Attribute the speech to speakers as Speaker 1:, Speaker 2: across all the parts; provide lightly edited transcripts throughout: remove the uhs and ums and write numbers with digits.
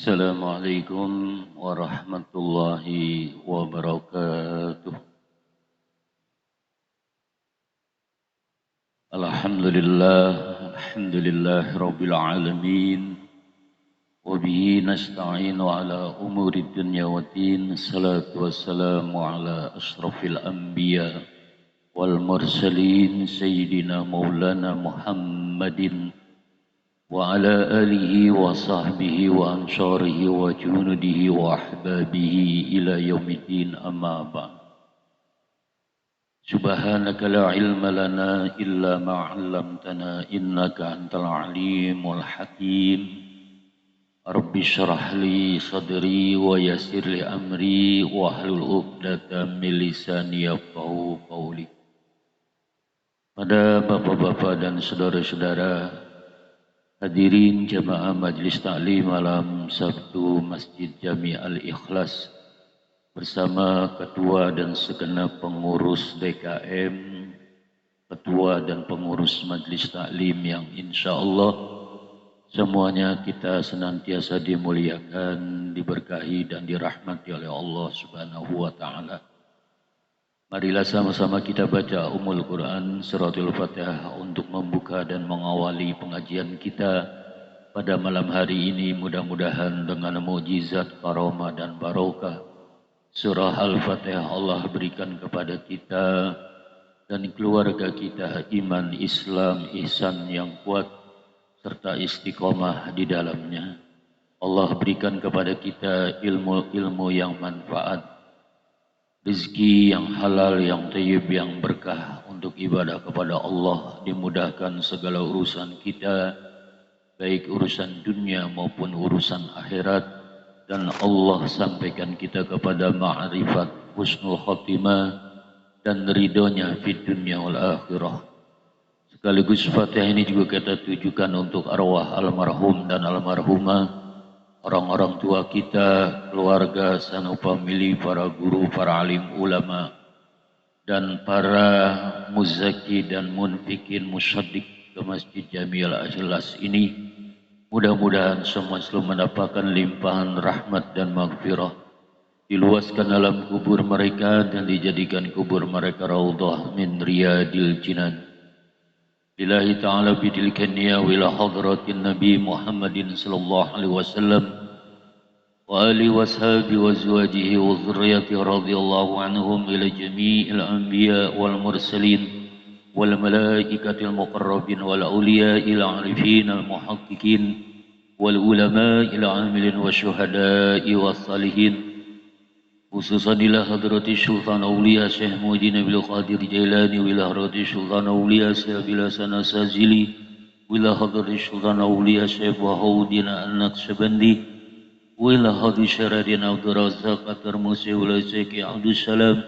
Speaker 1: Assalamualaikum warahmatullahi wabarakatuh. Alhamdulillah rabbil alamin. Wabihi nasta'inu ala umuri dunya waddin. Salatu wassalamu ala ashrafil anbiya wal mursalin sayyidina maulana Muhammadin wa ala alihi wa sahbihi wa ansarihi wa junudihi wa ahbabihi ila yaumiddin amma ba'd. Subhanaka la ilma lana illa ma 'allamtana innaka antal alimul hakim. Rabbi shrah li sadri wa yassir li amri wa hlul 'uqdatam min lisani yafqahu qawli. Pada bapak-bapak dan saudara-saudara hadirin jamaah Majlis Ta'lim malam Sabtu Masjid Jami Al-Ikhlas bersama ketua dan segenap pengurus DKM, ketua dan pengurus Majlis Ta'lim yang insya Allah semuanya kita senantiasa dimuliakan, diberkahi dan dirahmati oleh Allah Subhanahu wa Ta'ala. Marilah sama-sama kita baca Ummul Quran Suratul Fatihah untuk membuka dan mengawali pengajian kita pada malam hari ini. Mudah-mudahan dengan mukjizat, karomah dan barokah Surah Al-Fatihah Allah berikan kepada kita dan keluarga kita iman, Islam, ihsan yang kuat serta istiqomah di dalamnya. Allah berikan kepada kita ilmu yang manfaat, rezeki yang halal, yang thayyib, yang berkah untuk ibadah kepada Allah. Dimudahkan segala urusan kita, baik urusan dunia maupun urusan akhirat, dan Allah sampaikan kita kepada ma'rifat, husnul khotimah dan ridhonya fid dunya wal akhirah. Sekaligus Fatihah ini juga kita tujukan untuk arwah almarhum dan almarhumah, orang-orang tua kita, keluarga, sanak famili, para guru, para alim ulama, dan para muzaki dan munfikin musyaddiq ke Masjid Jami Al-Ikhlas ini. Mudah-mudahan semua selalu mendapatkan limpahan rahmat dan maghfirah. Diluaskan alam kubur mereka dan dijadikan kubur mereka raudhah min riyadil jinan. Lillahi ta'ala bidilkan niya wila hadratin Nabi Muhammadin sallallahu alaihi wasallam wa alihi wa sahbihi wa azwajihi wa dhurriyyatihi radhiyallahu anhum ila jami'il anbiya wal mursalin wal malaikatil muqarrabin wal awliya'il arifin al muhaqqiqin wal ulama'il amilin wa syuhada'i was salihin. Khususan ila hadrati Sultan Aulia Syekh Muhyiddin Abdul Qadir Jailani, ila hadrati Sultan Aulia Syekh Abil Hasan As-Sazili, ila hadrati Sultan Aulia Syekh Wahuddin An-Naqsyabandi, ila hadrati Syaradin Abdul Razak At-Tirmidzi, ila Syekh Abdul Salam,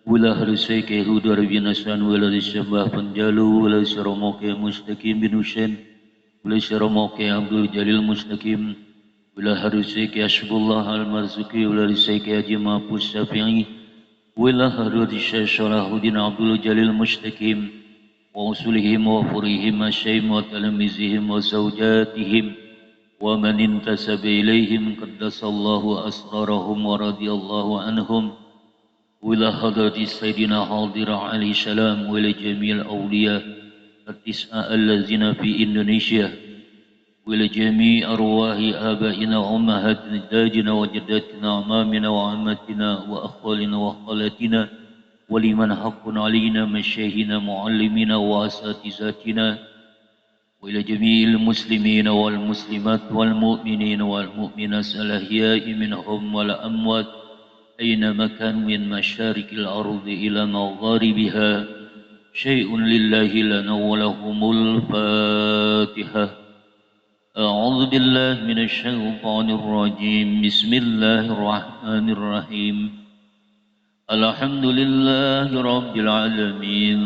Speaker 1: ila hadrati Syekh Hudar bin Hasan, ila Syembah Penjalu, ila Syaramoke Mustaqim bin Husain, ila Syaramoke Abdul Jalil Mustaqim, wila harusiki Asbullah Al-Marzuki, wila risiki Haji Mahfuz Syafi'i, wila haruti Syekh Syarahuddin Abdul Jalil Mustaqim, wa usulihim wa furihim asyayim wa talamizihim wa zawjatihim wa man intasaba ilaihim qaddasallahu asrarahum wa radiyallahu anhum, wila hadrati Sayyidina Hadir alaihi salam, wila jami'il awliya at-tis'a allazina fi Indonesia, وإلى جميع أرواح آبائنا وأمهاتنا أجدادنا وجداتنا أعمامنا وعماتنا وأخوالنا وخالاتنا ولمن حق علينا مشايخنا معلمينا وأساتذتنا وإلى جميع المسلمين والمسلمات والمؤمنين والمؤمنات الأحياء منهم والأموات أينما كانوا من مشارق الأرض إلى مغاربها. شيء لله لنا ولهم الفاتحة. أعوذ بالله من الشيطان الرجيم. بسم الله الرحمن الرحيم. الحمد لله رب العالمين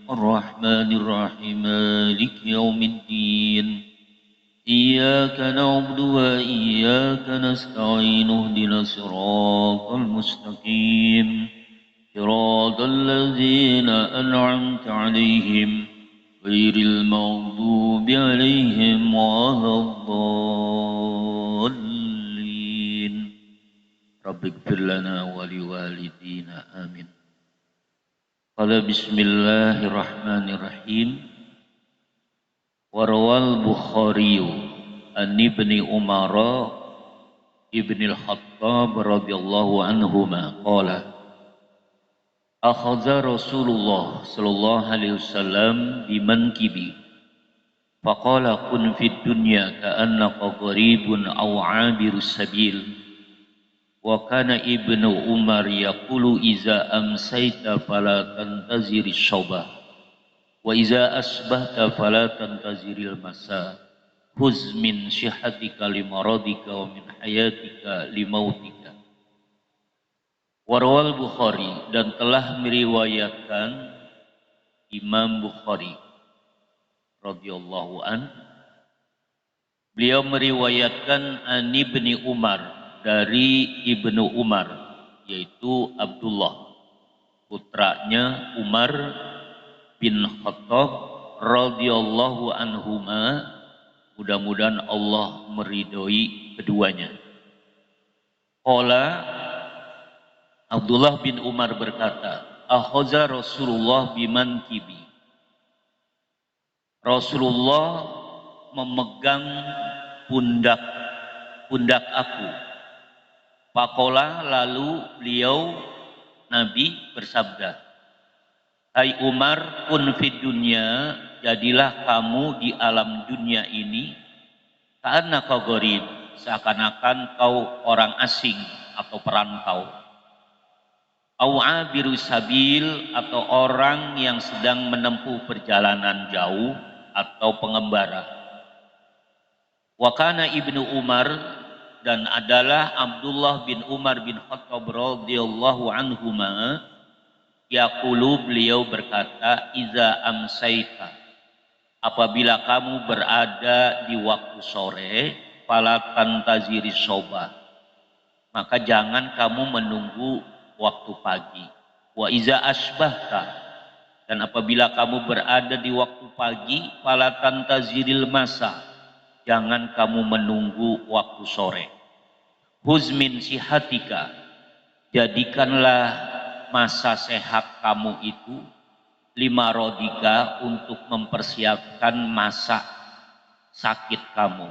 Speaker 1: الرحمن الرحيم مالك يوم الدين. إياك نعبد وإياك نستعين اهدنا الصراط المستقيم صراط الذين أنعمت عليهم غير المغضوب عليهم ولا الضالين. رب اغفر لنا ولوالدينا آمين. قال بسم الله الرحمن الرحيم. وروى البخاري عن ابن عمر ابن الخطاب رضي الله عنهما قال أخذ رسول الله صلى الله عليه وسلم بمنكبي فقال كن في الدنيا كأنك غريب أو عابر السبيل. وكان ابن عمر يقول إذا أمسيت فلا تنتظر الصباح وإذا أصبحت فلا تنتظر المساء خذ من صحتك لمرضك ومن حياتك لموتك. Warawal Bukhari, dan telah meriwayatkan Imam Bukhari radhiyallahu an, beliau meriwayatkan an Ibni Umar, dari Ibnu Umar, yaitu Abdullah putranya Umar bin Khattab radhiyallahu anhuma, mudah-mudahan Allah meridhoi keduanya. Qala, Abdullah bin Umar berkata, akhaza Rasulullah bimankibi, Rasulullah memegang pundak aku. Faqala, lalu beliau Nabi bersabda, hai Umar, kun fid dunya, jadilah kamu di alam dunia ini ka'annaka gharib, seakan-akan kau orang asing atau perantau, au abiru sabil, atau orang yang sedang menempuh perjalanan jauh atau pengembara. Wa kana Ibnu Umar, dan adalah Abdullah bin Umar bin Khattab radhiyallahu anhuma, yaqulu, beliau berkata, iza amsaita, apabila kamu berada di waktu sore, fala tantaziri soba, maka jangan kamu menunggu waktu pagi. Wa iza asbahta, dan apabila kamu berada di waktu pagi, fala tantaziril masa, jangan kamu menunggu waktu sore. Huzmin sihatika, jadikanlah masa sehat kamu itu lima rodika, untuk mempersiapkan masa sakit kamu.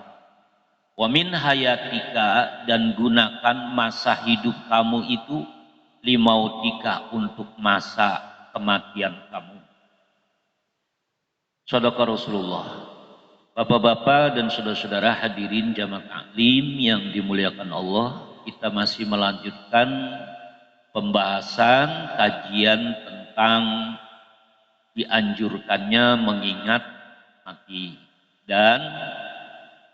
Speaker 1: Wa min hayatika, dan gunakan masa hidup kamu itu limautika, untuk masa kematian kamu. Shadaqa Rasulullah. Bapak-bapak dan saudara-saudara hadirin jamaah taklim yang dimuliakan Allah, kita masih melanjutkan pembahasan kajian tentang dianjurkannya mengingat mati, dan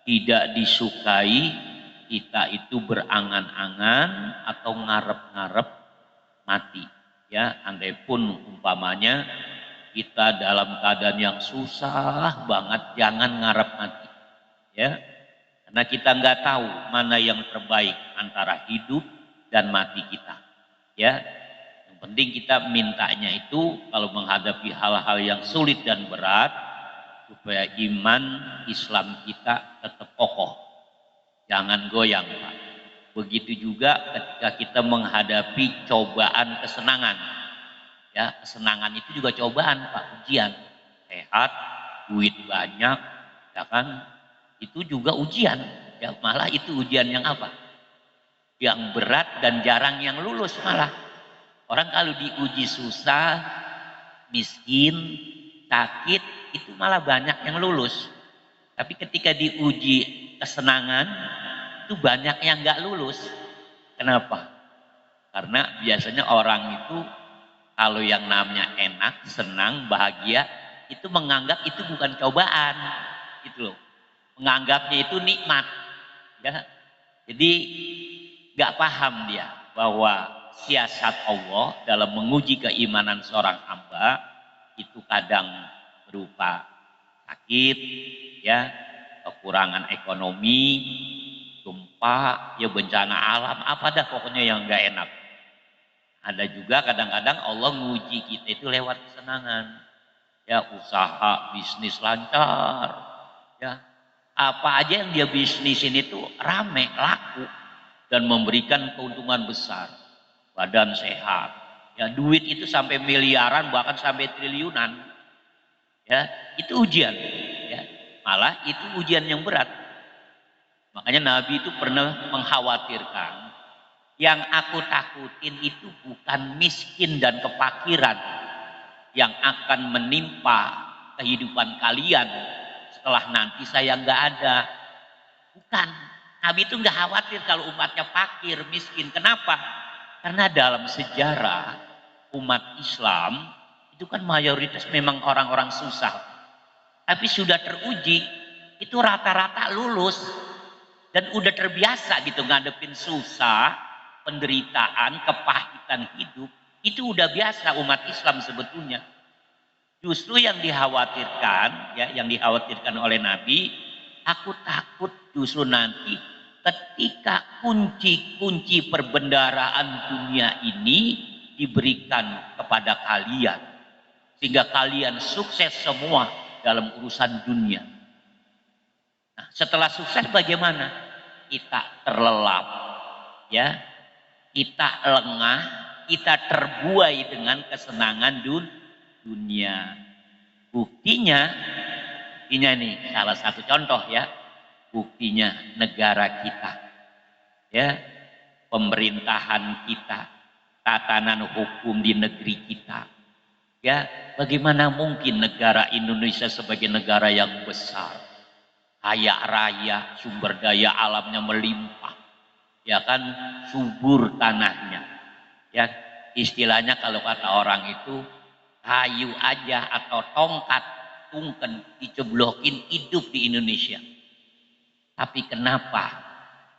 Speaker 1: tidak disukai kita itu berangan-angan atau ngarep-ngarep mati. Ya, andai pun umpamanya kita dalam keadaan yang susah banget, jangan ngarep mati. Ya, karena kita nggak tahu mana yang terbaik antara hidup dan mati kita. Ya, yang penting kita mintanya itu kalau menghadapi hal-hal yang sulit dan berat, supaya iman Islam kita tetap kokoh, jangan goyang, Pak. Begitu juga ketika kita menghadapi cobaan kesenangan. Ya, kesenangan itu juga cobaan, Pak, ujian. Sehat, duit banyak, ya kan? Itu juga ujian. Ya, malah itu ujian yang apa? Yang berat dan jarang yang lulus malah. Orang kalau diuji susah, miskin, sakit, itu malah banyak yang lulus. Tapi ketika diuji kesenangan, itu banyak yang nggak lulus. Kenapa? Karena biasanya orang itu kalau yang namanya enak, senang, bahagia, itu menganggap itu bukan cobaan, gitu loh. Menganggapnya itu nikmat. Ya. Jadi nggak paham dia bahwa siasat Allah dalam menguji keimanan seorang hamba itu kadang berupa sakit, ya, kekurangan ekonomi, gempa, ya bencana alam, apa dah pokoknya yang nggak enak. Ada juga kadang-kadang Allah nguji kita itu lewat kesenangan. Ya, usaha, bisnis lancar. Ya, apa aja yang dia bisnisin itu rame, laku. dan memberikan keuntungan besar, badan sehat, ya duit itu sampai miliaran bahkan sampai triliunan, ya itu ujian, ya malah itu ujian yang berat. Makanya Nabi itu pernah mengkhawatirkan, yang aku takutin itu bukan miskin dan kefakiran yang akan menimpa kehidupan kalian setelah nanti saya nggak ada. Bukan. Nabi itu nggak khawatir kalau umatnya fakir, miskin. Kenapa? Karena dalam sejarah umat Islam itu kan mayoritas memang orang-orang susah. Tapi sudah teruji, itu rata-rata lulus. Dan udah terbiasa gitu ngadepin susah, penderitaan, kepahitan hidup. Itu udah biasa umat Islam sebetulnya. Justru yang dikhawatirkan, ya, yang dikhawatirkan oleh Nabi, aku takut justru nanti ketika kunci-kunci perbendaharaan dunia ini diberikan kepada kalian, sehingga kalian sukses semua dalam urusan dunia. Nah, setelah sukses bagaimana? Kita terlelap, ya, kita lengah, kita terbuai dengan kesenangan dunia. Buktinya nih salah satu contoh, ya, buktinya negara kita, ya, pemerintahan kita, tatanan hukum di negeri kita, ya, bagaimana mungkin negara Indonesia sebagai negara yang besar, kaya raya, sumber daya alamnya melimpah, ya kan, subur tanahnya, ya, istilahnya kalau kata orang itu kayu aja atau tongkat tungken diceblokin hidup di Indonesia. Tapi kenapa,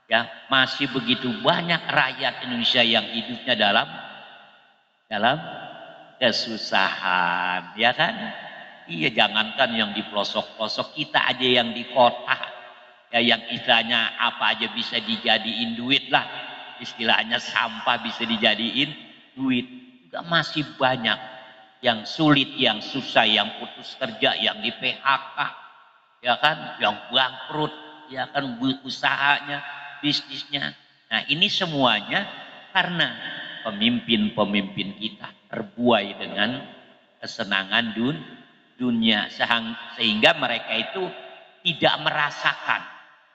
Speaker 1: ya, masih begitu banyak rakyat Indonesia yang hidupnya dalam kesusahan, ya kan? Iya, jangankan yang di pelosok-pelosok, kita aja yang di kota, ya, yang istilahnya apa aja bisa dijadiin duit lah, istilahnya sampah bisa dijadiin duit, juga masih banyak yang sulit, yang susah, yang putus kerja, yang di PHK, ya kan, yang bangkrut, ya kan, usahanya, bisnisnya. Nah, ini semuanya karena pemimpin-pemimpin kita terbuai dengan kesenangan dunia, sehingga mereka itu tidak merasakan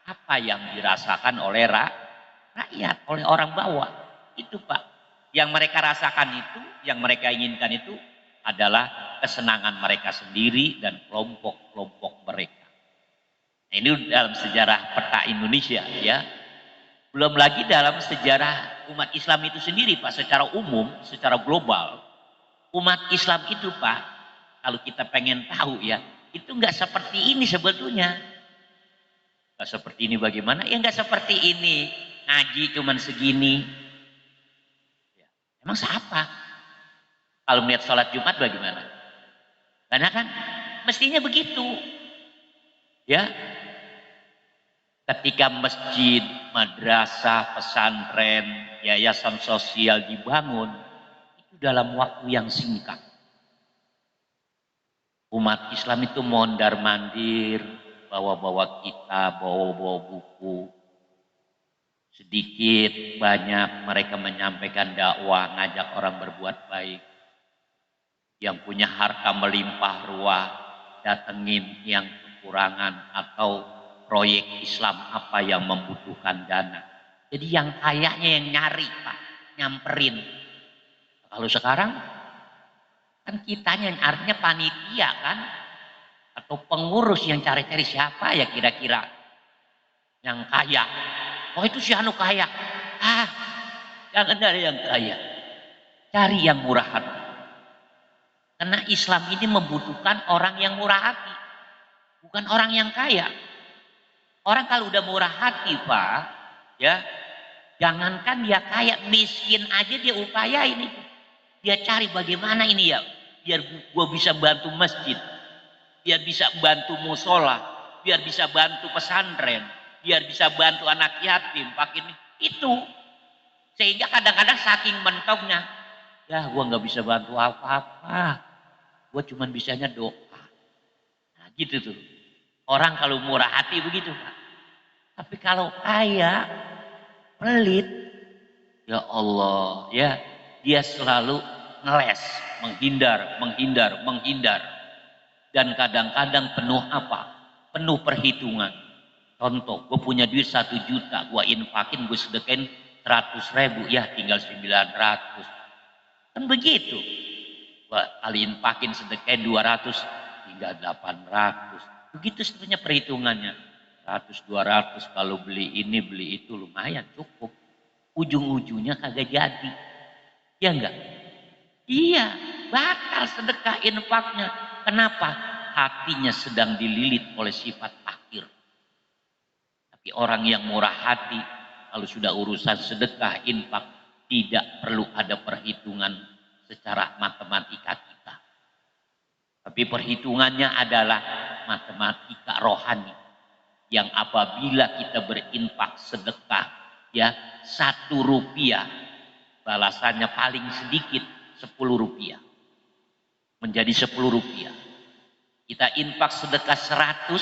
Speaker 1: apa yang dirasakan oleh rakyat, oleh orang bawah. Itu Pak, yang mereka rasakan itu, yang mereka inginkan itu adalah kesenangan mereka sendiri dan kelompok-kelompok mereka. Nah, ini dalam sejarah peta Indonesia, ya. Belum lagi dalam sejarah umat Islam itu sendiri Pak, secara umum, secara global. Umat Islam itu Pak, kalau kita pengen tahu, ya, itu nggak seperti ini sebetulnya. Nggak seperti ini bagaimana? Ya nggak seperti ini. Ngaji cuman segini. Ya, emang siapa? Kalau melihat sholat Jumat bagaimana? Karena kan mestinya begitu. Ya, ketika masjid, madrasah, pesantren, yayasan sosial dibangun, itu dalam waktu yang singkat. Umat Islam itu mondar-mandir, bawa-bawa kitab, bawa-bawa buku. Sedikit banyak mereka menyampaikan dakwah, ngajak orang berbuat baik. Yang punya harta melimpah ruah, datengin yang kekurangan atau proyek Islam apa yang membutuhkan dana. Jadi yang kayaknya yang nyari Pak, nyamperin. Kalau sekarang kan kitanya, artinya panitia kan, atau pengurus yang cari-cari siapa ya kira-kira yang kaya. Oh itu si anu kaya. Ah, jangan dari yang kaya. Cari yang murah hati. Karena Islam ini membutuhkan orang yang murah hati, bukan orang yang kaya. Orang kalau udah murah hati Pak, ya, jangankan dia kaya, miskin aja dia upaya ini. Dia cari bagaimana ini ya, biar gua bisa bantu masjid, biar bisa bantu musola, biar bisa bantu pesantren, biar bisa bantu anak yatim, pakai itu. Sehingga kadang-kadang saking mentoknya, ya gua nggak bisa bantu apa-apa, gua cuman bisanya doa. Nah, gitu tuh. Orang kalau murah hati begitu Pak. Tapi kalau kaya,
Speaker 2: Pelit. Ya Allah, ya dia selalu ngeles, menghindar. Dan kadang-kadang penuh apa? Penuh perhitungan. Contoh, gue punya duit 1 juta, gue infakin, gue sedekain 100.000, ya tinggal 900. Kan begitu. Gue kali infakin sedekain 200, tinggal 800. Begitu sebenarnya perhitungannya. 100, 200, kalau beli ini, beli itu lumayan cukup. Ujung-ujungnya kagak jadi. Ya enggak? Iya, batal sedekah infaknya. Kenapa? Hatinya sedang dililit oleh sifat fakir. Tapi orang yang murah hati, kalau sudah urusan sedekah infak, tidak perlu ada perhitungan secara matematika kita. Tapi perhitungannya adalah matematika rohani. Yang apabila kita berinfak sedekah, ya 1 rupiah, balasannya paling sedikit 10 rupiah. Menjadi 10 rupiah. Kita infak sedekah 100,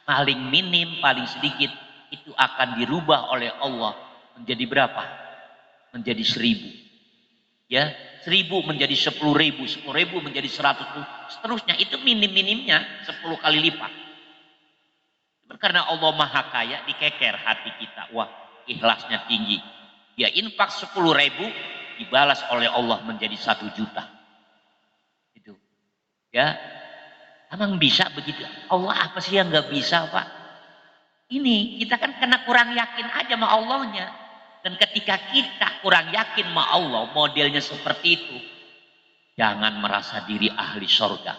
Speaker 2: paling minim, paling sedikit, itu akan dirubah oleh Allah menjadi berapa? Menjadi 1.000. Ya, 1.000 menjadi 10.000, 10.000 menjadi 100.000, seterusnya. Itu minim-minimnya 10 kali lipat. Karena Allah Maha Kaya, dikeker hati kita. Wah, ikhlasnya tinggi. Dia infak 10.000, dibalas oleh Allah menjadi 1 juta. Itu. Ya, emang bisa begitu? Allah apa sih yang nggak bisa, Pak? Ini kita kan kena kurang yakin aja sama Allahnya. Dan ketika kita kurang yakin sama Allah, modelnya seperti itu, jangan merasa diri ahli surga.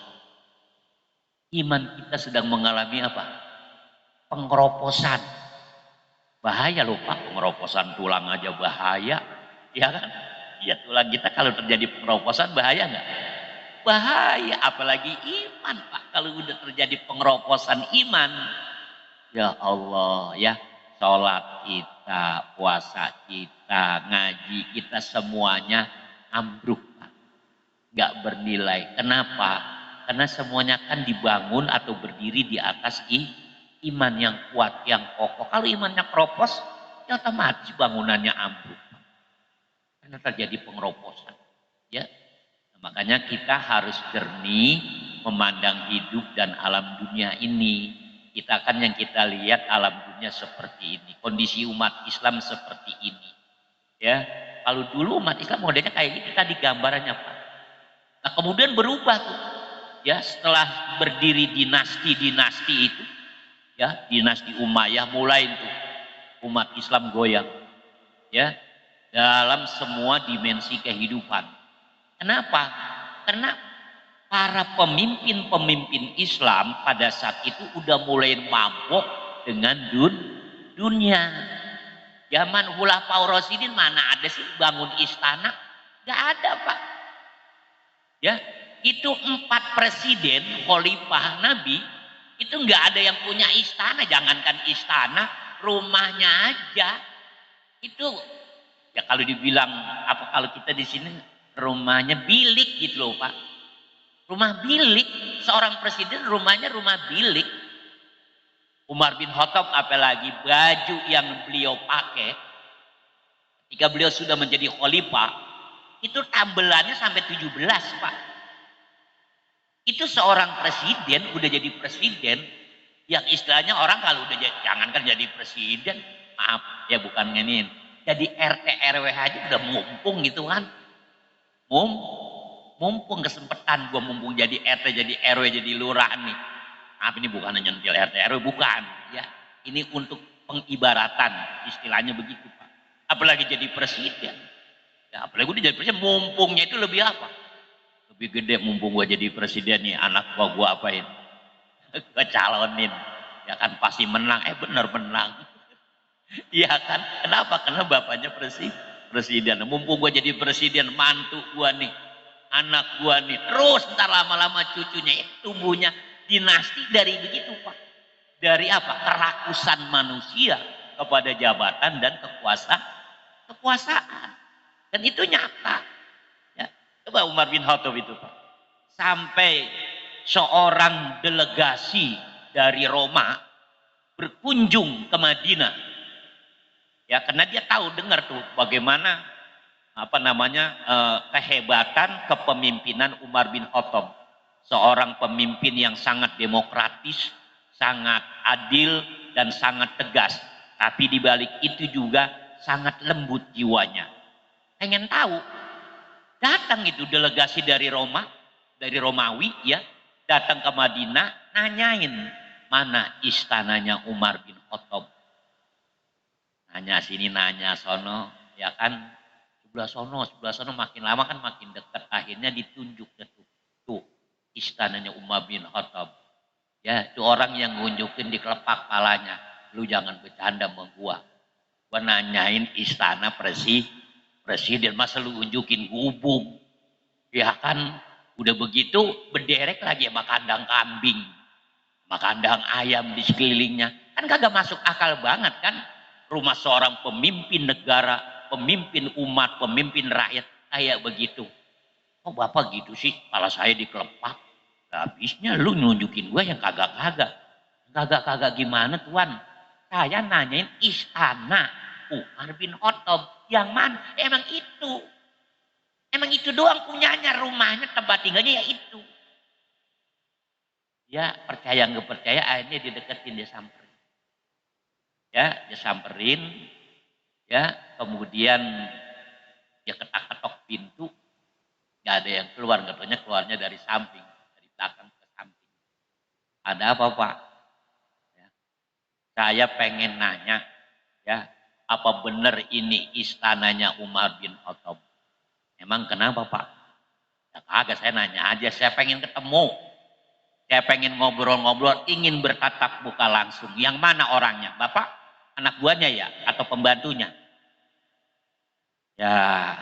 Speaker 2: Iman kita sedang mengalami apa? Pengeroposan. Bahaya loh Pak, pengeroposan tulang aja bahaya. Ya kan? Ya tulang kita kalau terjadi pengeroposan bahaya nggak? Bahaya, apalagi iman Pak. Kalau udah terjadi pengeroposan iman, ya Allah ya, sholat kita, puasa kita, ngaji kita semuanya ambruk Pak. Nggak bernilai. Kenapa? Karena semuanya kan dibangun atau berdiri di atas iman yang kuat, yang kokoh. Kalau imannya keropos, ya otomatis bangunannya ambruk. Karena terjadi pengeroposan. Ya, nah, makanya kita harus jernih memandang hidup dan alam dunia ini. Kita kan yang kita lihat alam dunia seperti ini, kondisi umat Islam seperti ini. Ya, kalau dulu umat Islam modelnya kayak gitu tadi gambarannya Pak. Nah kemudian berubah tuh. Ya, setelah berdiri dinasti-dinasti itu, ya dinasti Umayyah mulai itu umat Islam goyang ya dalam semua dimensi kehidupan. Kenapa? Karena para pemimpin-pemimpin Islam pada saat itu udah mulai mabok dengan dunia. Zaman Khulafaur Rasyidin mana ada sih bangun istana? Gak ada Pak. Ya, itu 4 presiden khalifah Nabi itu nggak ada yang punya istana, jangankan istana, rumahnya aja itu ya kalau dibilang apa, kalau kita di sini rumahnya bilik gitu loh Pak. Rumah bilik, seorang presiden rumahnya rumah bilik. Umar bin Khattab apalagi baju yang beliau pakai ketika beliau sudah menjadi khalifah itu tambelannya sampai 17 Pak. Itu seorang presiden, udah jadi presiden, yang istilahnya orang kalau udah jangankan jadi presiden, maaf ya bukan nginin, jadi RT RW aja udah mumpung gitu kan. Mumpung kesempatan gue mumpung jadi RT, jadi RW, jadi lurah nih. Maaf ini bukan nyentil RT RW, bukan. Ya, ini untuk pengibaratan, istilahnya begitu Pak. Apalagi jadi presiden. Ya, apalagi udah jadi presiden, mumpungnya itu lebih apa? Lebih gede mumpung gue jadi presiden nih, anak gue apain? Gue calonin. Ya kan pasti menang, bener menang. Iya kan? Kenapa? Karena bapaknya presiden. Mumpung gue jadi presiden, mantu gue nih, anak gue nih, terus ntar lama-lama cucunya tumbuhnya dinasti dari begitu Pak. Dari apa? Kerakusan manusia kepada jabatan dan kekuasaan. Dan itu nyata. Ya. Coba Umar bin Khattab itu Pak. Sampai seorang delegasi dari Roma berkunjung ke Madinah. Ya, karena dia tahu dengar tuh bagaimana kehebatan kepemimpinan Umar bin Khattab. Seorang pemimpin yang sangat demokratis, sangat adil dan sangat tegas. Tapi di balik itu juga sangat lembut jiwanya. Pengen tahu, datang itu delegasi dari Roma, dari Romawi ya, datang ke Madinah, nanyain mana istananya Umar bin Khattab. Nanya sini, nanya sono, ya kan, sebelah sono makin lama kan makin dekat. Akhirnya ditunjuk tuh istananya Umar bin Khattab. Ya, itu orang yang ngunjukin di kelopak palanya. Lu jangan bercanda sama gua. Gua nanyain istana presiden, masa lu unjukin gubuk? Ya kan, udah begitu berderek lagi sama kandang kambing, sama kandang ayam di sekelilingnya. Kan kagak masuk akal banget kan? Rumah seorang pemimpin negara, pemimpin umat, pemimpin rakyat kayak begitu. Oh bapak gitu sih, kepala saya dikelepak. Habisnya lu nunjukin gue yang kagak-kagak. Kagak-kagak gimana tuan? Saya nanyain istana Umar bin Khattab. Yang mana? Emang itu. Emang itu doang punyanya, rumahnya, tempat tinggalnya ya itu. Ya percaya nggak percaya, akhirnya dideketin, dia samperin. Ya, dia samperin. Ya, kemudian dia ketok-ketok pintu. Gak ada yang keluar, katanya keluarnya dari samping, dari belakang ke samping. Ada apa Pak? Ya, saya pengen nanya, ya, apa benar ini istananya Umar bin Khattab? Emang kenapa Pak? Ya kagak, saya nanya aja, saya pengen ketemu. Saya pengen ngobrol-ngobrol, ingin bertatap muka langsung. Yang mana orangnya? Bapak anak buahnya ya? Atau pembantunya? Ya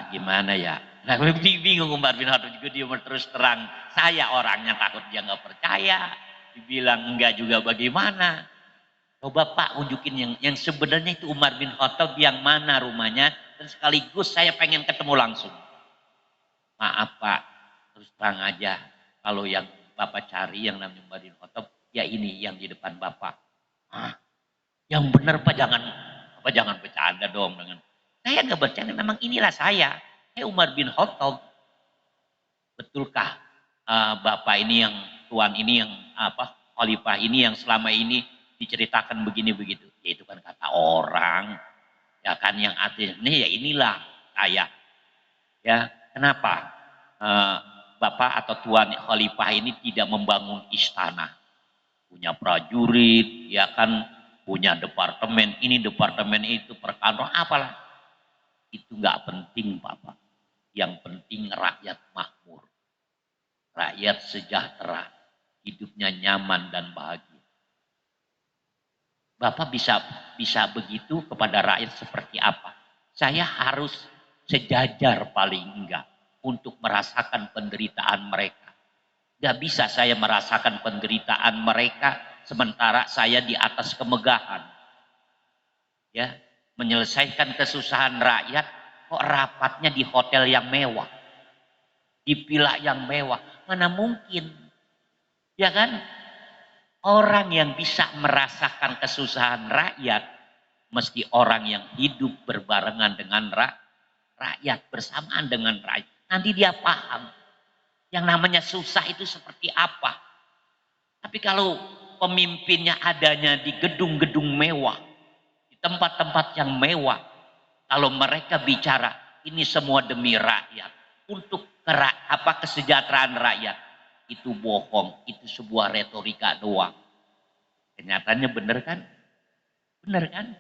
Speaker 2: gimana ya? Nah, bingung Umar bin Khattab juga, dia terus terang. Saya orangnya, takut dia nggak percaya. Dibilang enggak juga bagaimana. Coba Pak unjukin yang sebenarnya itu Umar bin Khattab yang mana rumahnya. Dan sekaligus saya pengen ketemu langsung. Maaf Pak, terus terang aja. Kalau yang Bapak cari yang namanya Umar bin Khattab, ya ini yang di depan Bapak. Ah, yang benar Pak, jangan bercanda dong dengan. Saya nggak bercanda, memang inilah saya. Saya Umar bin Khattab. Betulkah Bapak ini yang tuan ini yang khalifah ini yang selama ini diceritakan begini begitu? Ya itu kan kata orang. Ya kan yang artinya ya inilah saya. Ya, kenapa Bapak atau tuan khalifah ini tidak membangun istana? Punya prajurit, ya kan, punya departemen ini, departemen itu, perkantoran apalah. Itu nggak penting Bapak. Yang penting rakyat makmur. Rakyat sejahtera, hidupnya nyaman dan bahagia. Bapak bisa begitu kepada rakyat seperti apa? Saya harus sejajar paling enggak untuk merasakan penderitaan mereka. Gak bisa saya merasakan penderitaan mereka sementara saya di atas kemegahan. Ya, menyelesaikan kesusahan rakyat kok rapatnya di hotel yang mewah, di villa yang mewah. Mana mungkin? Ya kan? Orang yang bisa merasakan kesusahan rakyat mesti orang yang hidup berbarengan dengan rakyat, bersamaan dengan rakyat. Nanti dia paham yang namanya susah itu seperti apa. Tapi kalau pemimpinnya adanya di gedung-gedung mewah, di tempat-tempat yang mewah, kalau mereka bicara ini semua demi rakyat, untuk kesejahteraan rakyat, itu bohong, itu sebuah retorika doang. Kenyataannya benar kan? Benar kan?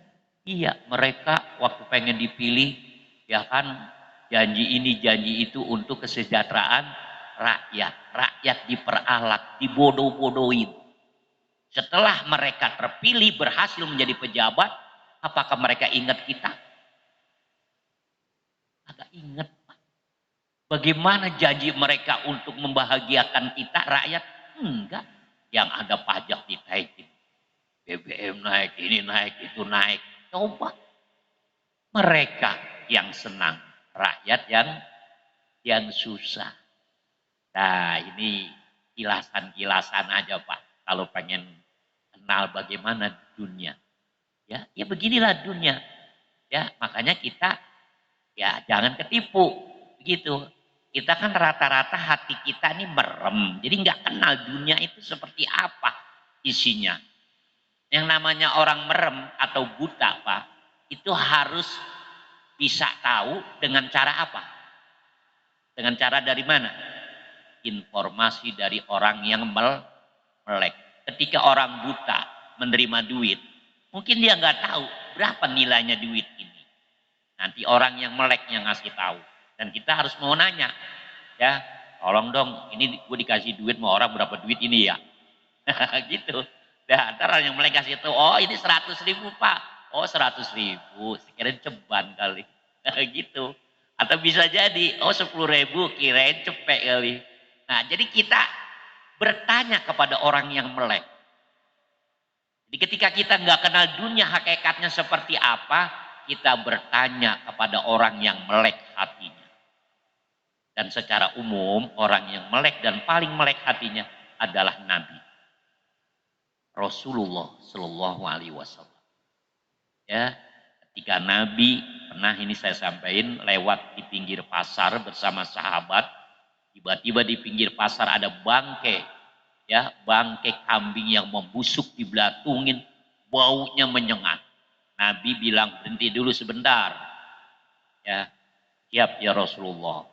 Speaker 2: Iya, mereka waktu pengen dipilih, ya kan, janji ini janji itu untuk kesejahteraan rakyat. Rakyat diperalat, dibodoh-bodohin. Setelah mereka terpilih berhasil menjadi pejabat, apakah mereka ingat kita? Agak ingat. Bagaimana janji mereka untuk membahagiakan kita rakyat? Enggak. Yang ada pajak ditaikin. BBM naik, ini naik, itu naik. Coba. Mereka yang senang, rakyat yang susah. Nah, ini kilasan-kilasan aja Pak. Kalau pengen kenal bagaimana dunia. Ya beginilah dunia. Ya, makanya kita ya jangan ketipu begitu. Kita kan rata-rata hati kita ini merem. Jadi nggak kenal dunia itu seperti apa isinya. Yang namanya orang merem atau buta, Pak, itu harus bisa tahu dengan cara apa? Dengan cara dari mana? Informasi dari orang yang melek. Ketika orang buta menerima duit, mungkin dia nggak tahu berapa nilainya duit ini. Nanti orang yang melek yang ngasih tahu. Dan kita harus mau nanya, ya, tolong dong, ini gue dikasih duit sama orang berapa duit ini ya? Gitu. Nah, ntar orang yang melek kasih tahu, oh ini 100.000 Pak. Oh 100.000, sekirain ceban kali. Gitu. Atau bisa jadi, oh 10.000 kirain cepek kali. Nah, jadi kita bertanya kepada orang yang melek. Jadi ketika kita nggak kenal dunia hakikatnya seperti apa, kita bertanya kepada orang yang melek hatinya. Dan secara umum orang yang melek dan paling melek hatinya adalah Nabi Rasulullah Shallallahu Alaihi Wasallam. Ya, ketika Nabi pernah ini saya sampaikan lewat di pinggir pasar bersama sahabat, tiba-tiba di pinggir pasar ada bangkai, ya bangkai kambing yang membusuk dibelatungin, baunya menyengat. Nabi bilang berhenti dulu sebentar, ya siap ya Rasulullah.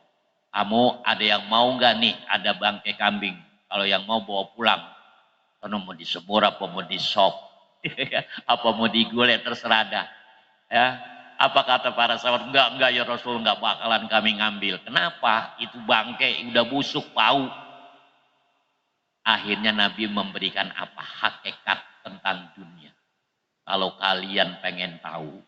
Speaker 2: Kamu ada yang mau nggak nih ada bangkai kambing? Kalau yang mau bawa pulang. Karena mau disemur apa mau disop, apa mau digulai terserah dah. Ya, apa kata para sahabat? Enggak ya Rasul, enggak bakalan kami ngambil. Kenapa? Itu bangkai udah busuk bau. Akhirnya Nabi memberikan apa? Hakikat tentang dunia. Kalau kalian pengen tahu,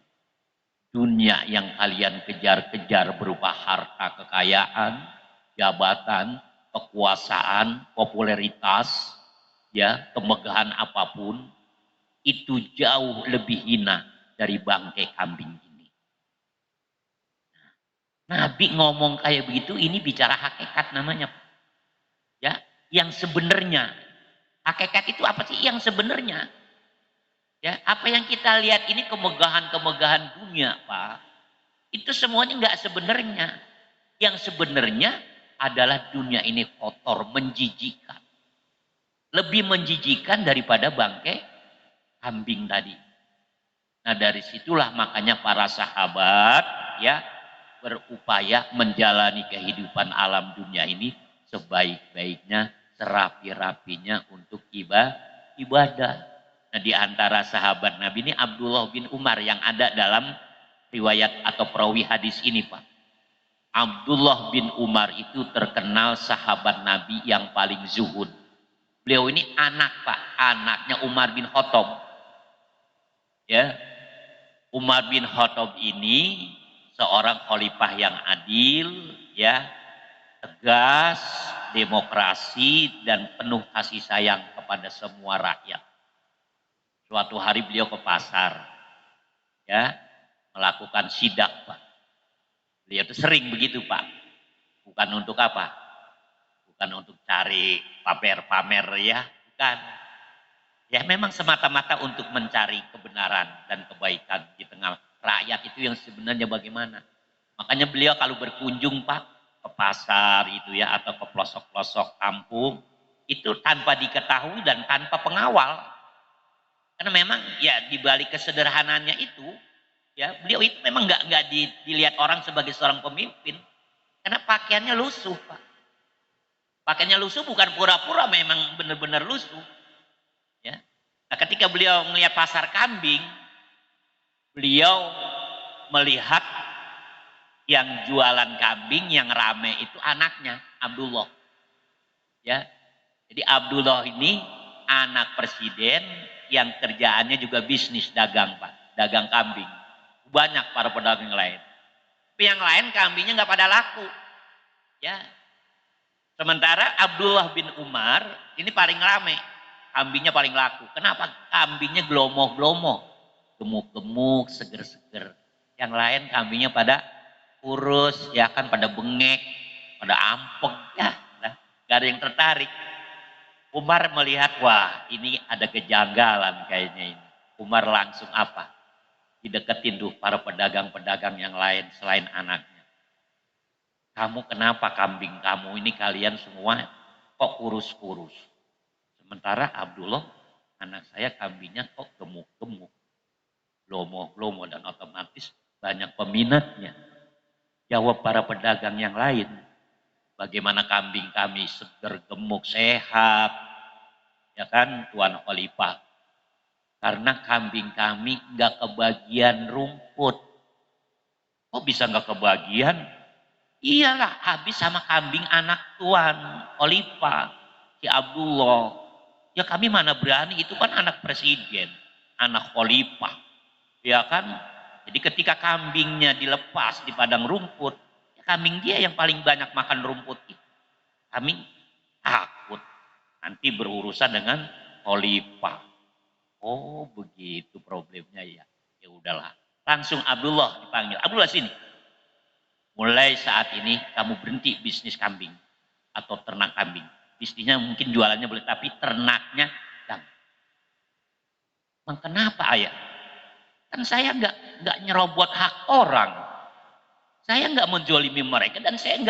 Speaker 2: dunia yang kalian kejar-kejar berupa harta kekayaan, jabatan, kekuasaan, popularitas, ya, kemegahan apapun, itu jauh lebih hina dari bangkai kambing ini. Nabi ngomong kayak begitu, ini bicara hakikat namanya. Ya, yang sebenarnya. Hakikat itu apa sih yang sebenarnya? Ya, apa yang kita lihat ini kemegahan-kemegahan dunia, Pak. Itu semuanya nggak sebenarnya. Yang sebenarnya adalah dunia ini kotor, menjijikan. Lebih menjijikan daripada bangkai kambing tadi. Nah dari situlah makanya para sahabat ya berupaya menjalani kehidupan alam dunia ini sebaik-baiknya, serapi-rapinya untuk ibadah. Nah di antara sahabat Nabi ini Abdullah bin Umar yang ada dalam riwayat atau perawi hadis ini Pak. Abdullah bin Umar itu terkenal sahabat Nabi yang paling zuhud. Beliau ini anak Pak, anaknya Umar bin Khattab. Ya, Umar bin Khattab ini seorang khalifah yang adil, ya, tegas, demokrasi dan penuh kasih sayang kepada semua rakyat. Suatu hari beliau ke pasar, ya, melakukan sidak, Pak. Beliau itu sering begitu, Pak. Bukan untuk apa? Bukan untuk cari pamer-pamer ya, bukan. Ya memang semata-mata untuk mencari kebenaran dan kebaikan di tengah rakyat itu yang sebenarnya bagaimana. Makanya beliau kalau berkunjung Pak ke pasar itu ya atau ke pelosok-pelosok kampung itu tanpa diketahui dan tanpa pengawal. Karena memang ya di balik kesederhanaannya itu ya beliau itu memang nggak dilihat orang sebagai seorang pemimpin karena pakaiannya lusuh Pak. Pakaiannya lusuh bukan pura-pura memang benar-benar lusuh. Ya. Nah, ketika beliau melihat pasar kambing, beliau melihat yang jualan kambing yang rame itu anaknya Abdullah. Ya. Jadi Abdullah ini anak presiden yang kerjaannya juga bisnis dagang, Pak. Dagang kambing. Banyak para pedagang lain. Tapi yang lain kambingnya nggak pada laku. Ya. Sementara Abdullah bin Umar ini paling rame. Kambingnya paling laku. Kenapa? Kambingnya glomo-glomo. Gemuk-gemuk, seger-seger. Yang lain kambingnya pada kurus, ya kan pada bengek, pada ampek. Ya, nah, gak ada yang tertarik. Umar melihat, wah ini ada kejanggalan kayaknya ini. Umar langsung apa? dideketin tuh para pedagang-pedagang yang lain selain anaknya. Kamu kenapa kambing kamu ini kalian semua kok kurus-kurus? Sementara Abdullah, anak saya kambingnya kok gemuk-gemuk, lomo-lomo dan otomatis banyak peminatnya. Jawab para pedagang yang lain, bagaimana kambing kami seger, gemuk, sehat, ya kan Tuan Khalifah. Karena kambing kami nggak kebagian rumput. Kok bisa nggak kebagian? Iyalah habis sama kambing anak Tuan Khalifah, si Abdullah. Ya kami mana berani, itu kan anak presiden, anak Khalifah. Ya kan? Jadi ketika kambingnya dilepas di padang rumput, ya kambing dia yang paling banyak makan rumput itu. Kami takut nanti berurusan dengan Khalifah. Oh begitu problemnya ya. Ya udahlah. Langsung Abdullah dipanggil. Abdullah sini. Mulai saat ini kamu berhenti bisnis kambing atau ternak kambing. Bisnisnya mungkin jualannya boleh, tapi ternaknya jangan. Bang, kenapa ayah? Kan saya nggak nyerobot hak orang. Saya nggak menjolimi mereka dan saya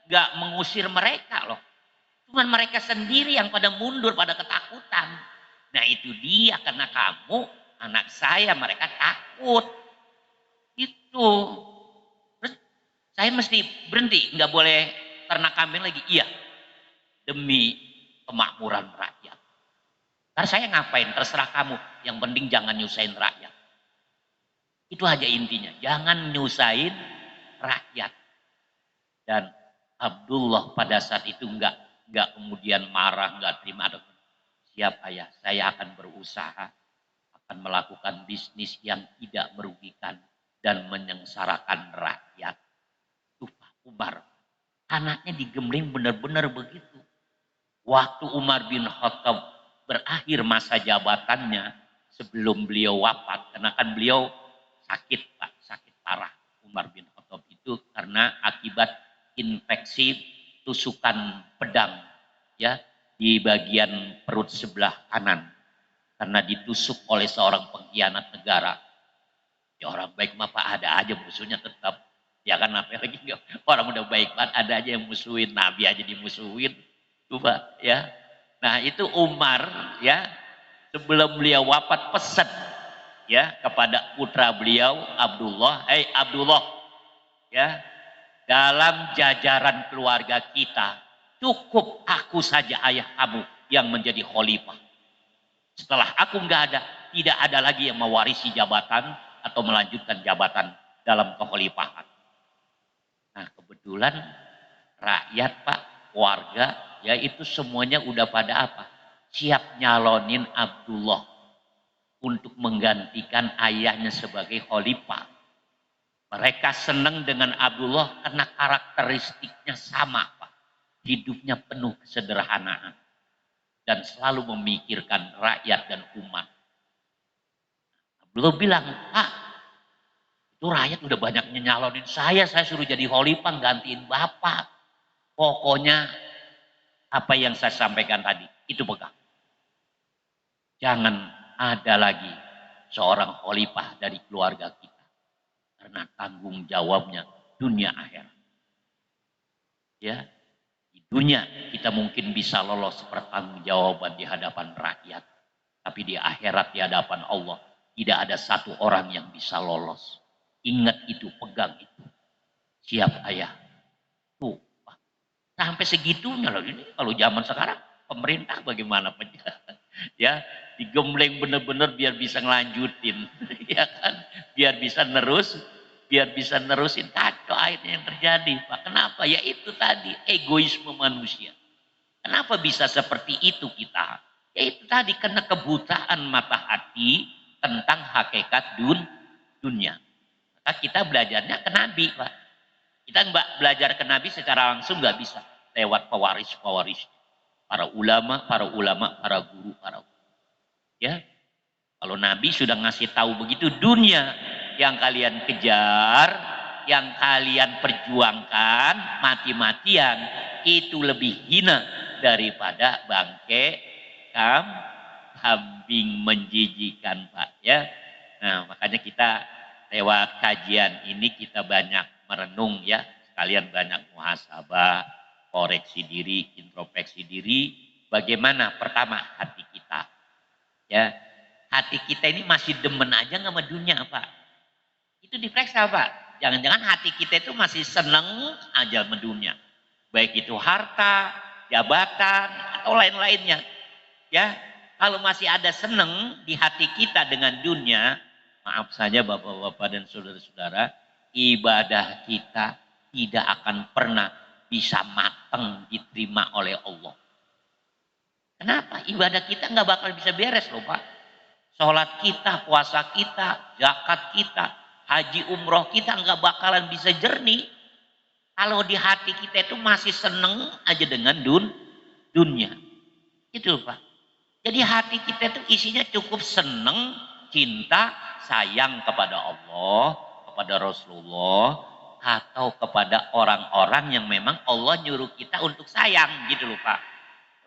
Speaker 2: nggak mengusir mereka loh. Cuman mereka sendiri yang pada mundur, pada ketakutan. Nah itu dia, karena kamu anak saya, mereka takut. Itu. Terus saya mesti berhenti, nggak boleh ternak kambing lagi. Iya, demi kemakmuran rakyat. Karena saya ngapain, terserah kamu. Yang penting jangan nyusahin rakyat. Itu aja intinya, jangan nyusahin rakyat. Dan Abdullah pada saat itu nggak kemudian marah, nggak terima. Siap ayah, saya akan berusaha, akan melakukan bisnis yang tidak merugikan dan menyengsarakan rakyat. Itu Pak Umar, anaknya digembleng benar-benar begitu. Waktu Umar bin Khattab berakhir masa jabatannya sebelum beliau wafat, karena kan beliau sakit Pak, sakit parah Umar bin Khattab itu karena akibat infeksi tusukan pedang ya di bagian perut sebelah kanan karena ditusuk oleh seorang pengkhianat negara. Ya orang baik mah Pak, ada aja musuhnya tetap. Ya kan apa lagi orang udah baik banget ada aja yang musuhin, Nabi aja dimusuhin. Coba ya. Nah itu Umar ya sebelum beliau wafat pesan ya kepada putra beliau Abdullah, "Hei Abdullah, ya, dalam jajaran keluarga kita cukup aku saja ayah kamu yang menjadi khalifah. Setelah aku nggak ada, tidak ada lagi yang mewarisi jabatan atau melanjutkan jabatan dalam kekhalifahan." Nah kebetulan rakyat Pak, warga, ya itu semuanya udah pada apa? Siap nyalonin Abdullah untuk menggantikan ayahnya sebagai khalifah. Mereka senang dengan Abdullah karena karakteristiknya sama Pak. Hidupnya penuh kesederhanaan. Dan selalu memikirkan rakyat dan umat. Abdullah bilang, Pak, itu rakyat udah banyak nyalonin saya suruh jadi khalifah gantiin Bapak. Pokoknya apa yang saya sampaikan tadi, itu pegang. Jangan ada lagi seorang khalifah dari keluarga kita. Karena tanggung jawabnya dunia akhirat. Ya, di dunia kita mungkin bisa lolos pertanggungjawaban di hadapan rakyat. Tapi di akhirat di hadapan Allah tidak ada satu orang yang bisa lolos. Ingat itu, pegang itu. Siap ayah. Tuh, sampai segitunya loh ini. Kalau zaman sekarang pemerintah bagaimana ya digembleng bener-bener biar bisa ngelanjutin ya kan, biar bisa nerusin kacau akhirnya yang terjadi Pak. Kenapa? Ya itu tadi egoisme manusia. Kenapa bisa seperti itu kita? Ya itu tadi karena kebutaan mata hati tentang hakikat dunia. Maka kita belajarnya ke Nabi Pak. Kita belajar ke Nabi secara langsung nggak bisa lewat pewaris para ulama, para guru, ya. Kalau Nabi sudah ngasih tahu begitu, dunia yang kalian kejar, yang kalian perjuangkan mati-matian itu lebih hina daripada bangke kambing, menjijikan Pak ya. Nah, makanya kita lewat kajian ini kita banyak merenung ya, sekalian banyak muhasabah, koreksi diri, introspeksi diri, bagaimana pertama hati kita. Ya, hati kita ini masih demen aja nggak sama dunia, Pak? Itu diperiksa, Pak. Jangan-jangan hati kita itu masih seneng aja sama dunia. Baik itu harta, jabatan, atau lain-lainnya. Ya, kalau masih ada seneng di hati kita dengan dunia, maaf saja Bapak-bapak dan saudara-saudara, ibadah kita tidak akan pernah bisa matang diterima oleh Allah. Kenapa? Ibadah kita nggak bakal bisa beres loh Pak. Sholat kita, puasa kita, zakat kita, haji umroh kita nggak bakalan bisa jernih. Kalau di hati kita itu masih seneng aja dengan dunia. Itu Pak. Jadi hati kita itu isinya cukup seneng, cinta, sayang kepada Allah, kepada Rasulullah, atau kepada orang-orang yang memang Allah nyuruh kita untuk sayang gitu loh Pak.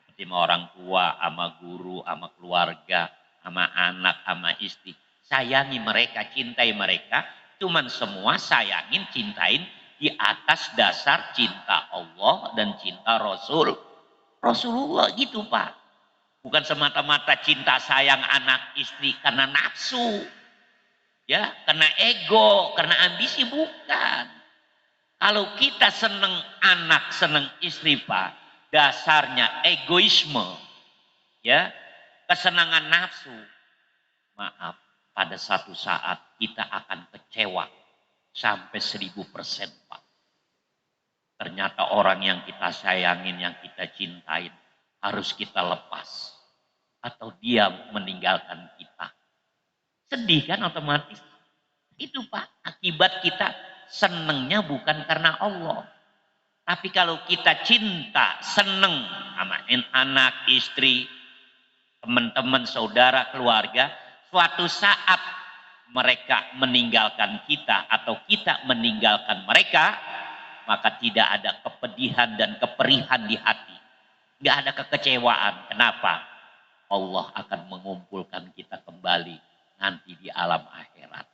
Speaker 2: Seperti sama orang tua, sama guru, sama keluarga, sama anak, sama istri. Sayangi mereka, cintai mereka, cuman semua sayangin, cintain di atas dasar cinta Allah dan cinta Rasulullah gitu Pak. Bukan semata-mata cinta sayang anak istri karena nafsu. Ya, karena ego, karena ambisi, bukan. Kalau kita seneng anak, seneng istri Pak, dasarnya egoisme, ya, kesenangan nafsu. Maaf, pada satu saat kita akan kecewa sampai 1000% Pak. Ternyata orang yang kita sayangin, yang kita cintain, harus kita lepas. Atau dia meninggalkan kita. Sedih kan otomatis. Itu Pak, akibat kita senengnya bukan karena Allah. Tapi kalau kita cinta, seneng sama anak, istri, teman-teman, saudara, keluarga, suatu saat mereka meninggalkan kita atau kita meninggalkan mereka, maka tidak ada kepedihan dan keperihan di hati. Nggak ada kekecewaan. Kenapa? Allah akan mengumpulkan kita kembali nanti di alam akhirat.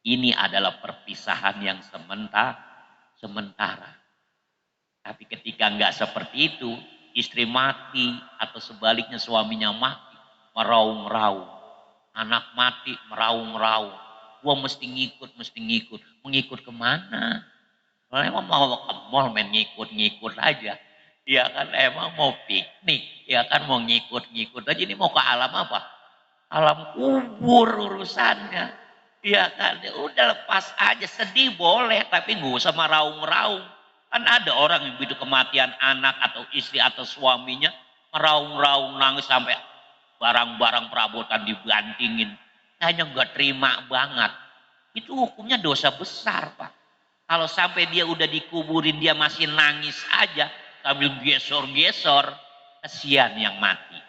Speaker 2: Ini adalah perpisahan yang sementara. Tapi ketika nggak seperti itu, istri mati atau sebaliknya suaminya mati, meraung-raung. Anak mati, meraung-raung. Gua mesti ngikut. Mengikut kemana? Kalau emang mau ke mall main ngikut aja. Ya kan emang mau piknik, ya kan mau ngikut aja. Ini mau ke alam apa? Alam kubur urusannya. Ya kan, ya udah lepas aja, sedih boleh, tapi nggak usah meraung-raung. Kan ada orang yang begitu kematian anak atau istri atau suaminya, meraung-raung nangis sampai barang-barang perabotan dibantingin. Hanya nggak terima banget. Itu hukumnya dosa besar Pak. Kalau sampai dia udah dikuburin dia masih nangis aja sambil gesor-gesor, kasihan yang mati.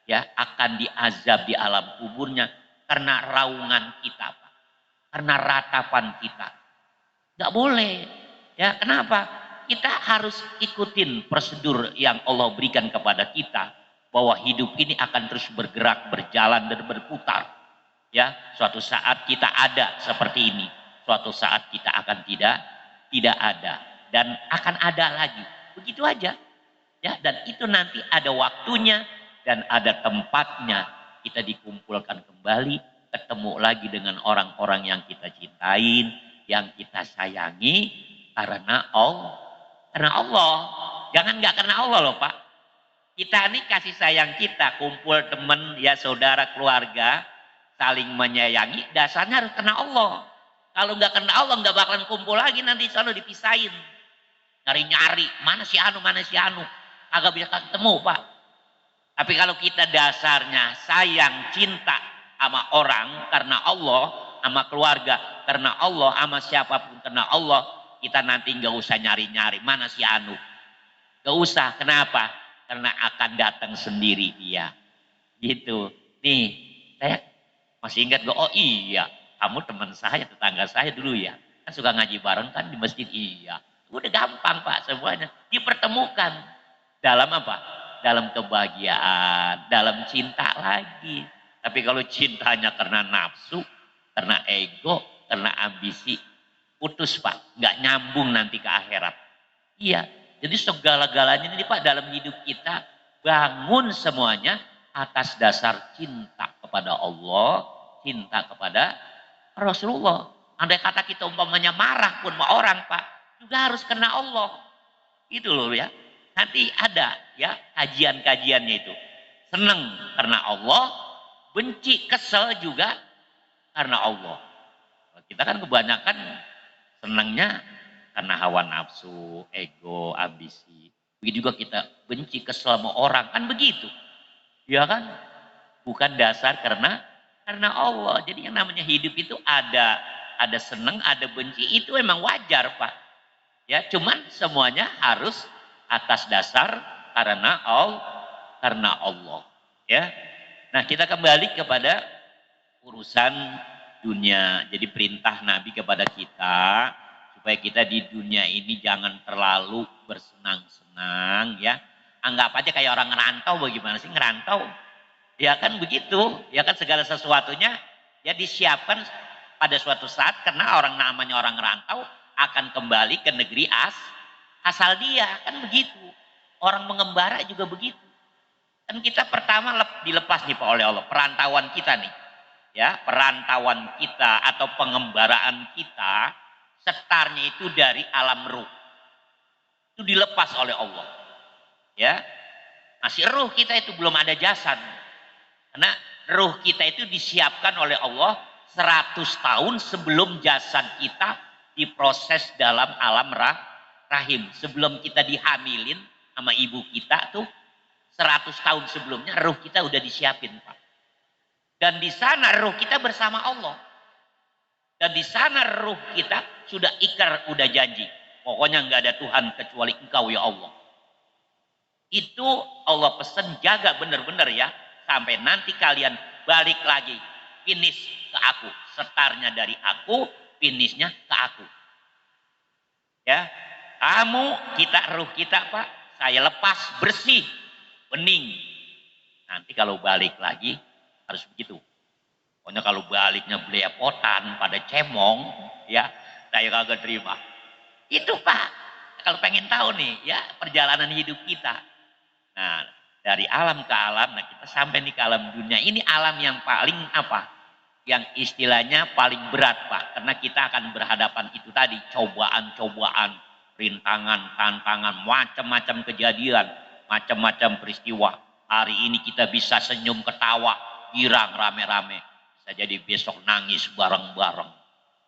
Speaker 2: Ya, akan diazab di alam kuburnya karena raungan kita, Pak. Karena ratapan kita. Gak boleh. Ya, kenapa? Kita harus ikutin prosedur yang Allah berikan kepada kita bahwa hidup ini akan terus bergerak, berjalan dan berputar. Ya, suatu saat kita ada seperti ini. Suatu saat kita akan tidak ada dan akan ada lagi. Begitu aja. Ya, dan itu nanti ada waktunya dan ada tempatnya kita dikumpulkan kembali, ketemu lagi dengan orang-orang yang kita cintain, yang kita sayangi karena Allah. Karena Allah. Jangan nggak karena Allah loh Pak. Kita ini kasih sayang kita, kumpul teman, ya saudara, keluarga, saling menyayangi, dasarnya harus karena Allah. Kalau nggak karena Allah nggak bakalan kumpul lagi, nanti selalu dipisahin. Nyari-nyari, mana si Anu. Agak bisa ketemu Pak. Tapi kalau kita dasarnya sayang, cinta sama orang karena Allah, sama keluarga karena Allah, sama siapapun karena Allah, kita nanti nggak usah nyari-nyari mana si Anu. Nggak usah, kenapa? Karena akan datang sendiri dia. Gitu. Nih, saya masih ingat, oh iya, kamu teman saya, tetangga saya dulu ya. Kan suka ngaji bareng kan di masjid, iya. Udah gampang Pak semuanya. Dipertemukan. Dalam apa? Dalam kebahagiaan, dalam cinta lagi. Tapi kalau cintanya karena nafsu, karena ego, karena ambisi, putus Pak, nggak nyambung nanti ke akhirat. Iya, jadi segala-galanya ini Pak dalam hidup kita bangun semuanya atas dasar cinta kepada Allah, cinta kepada Rasulullah. Andai kata kita umpamanya marah pun sama orang Pak, juga harus kena Allah. Itu loh ya. Nanti ada ya kajian-kajiannya itu. Seneng karena Allah, benci, kesel juga karena Allah. Kita kan kebanyakan senangnya karena hawa nafsu, ego, ambisi. Begitu juga kita benci, kesel sama orang, kan begitu. Ya kan? Bukan dasar karena Allah. Jadi yang namanya hidup itu ada senang, ada benci, itu emang wajar, Pak. Ya, cuman semuanya harus atas dasar karena Allah. Ya. Nah, kita kembali kepada urusan dunia. Jadi perintah Nabi kepada kita supaya kita di dunia ini jangan terlalu bersenang-senang ya. Anggap aja kayak orang ngerantau, bagaimana sih ngerantau? Ya kan begitu, ya kan segala sesuatunya ya disiapkan pada suatu saat karena orang namanya orang ngerantau akan kembali ke negeri asal dia, kan begitu. Orang mengembara juga begitu. Kan kita pertama dilepas nih Pak oleh Allah, perantauan kita nih. Ya, perantauan kita atau pengembaraan kita setarnya itu dari alam ruh. Itu dilepas oleh Allah. Ya. Masih ruh kita itu belum ada jasad. Karena ruh kita itu disiapkan oleh Allah 100 tahun sebelum jasad kita diproses dalam alam rahim. Sebelum kita dihamilin sama ibu kita tuh 100 tahun sebelumnya ruh kita udah disiapin Pak. Dan di sana ruh kita bersama Allah. Dan di sana ruh kita sudah ikrar, udah janji. Pokoknya nggak ada Tuhan kecuali Engkau ya Allah. Itu Allah pesan jaga benar-benar ya. Sampai nanti kalian balik lagi. Finish ke aku. Setarnya dari aku, finishnya ke aku. Ya, kamu, kita, ruh kita Pak. Saya lepas bersih, bening. Nanti kalau balik lagi harus begitu. Pokoknya kalau baliknya belepotan pada cemong, ya saya kagak terima. Itu Pak, kalau pengen tahu nih, ya perjalanan hidup kita. Nah, dari alam ke alam, nah kita sampai nih ke alam dunia. Ini alam yang paling apa? Yang istilahnya paling berat Pak, karena kita akan berhadapan itu tadi, cobaan-cobaan, rintangan, tantangan, macam-macam kejadian, macam-macam peristiwa. Hari ini kita bisa senyum ketawa, girang rame-rame. Bisa jadi besok nangis bareng-bareng.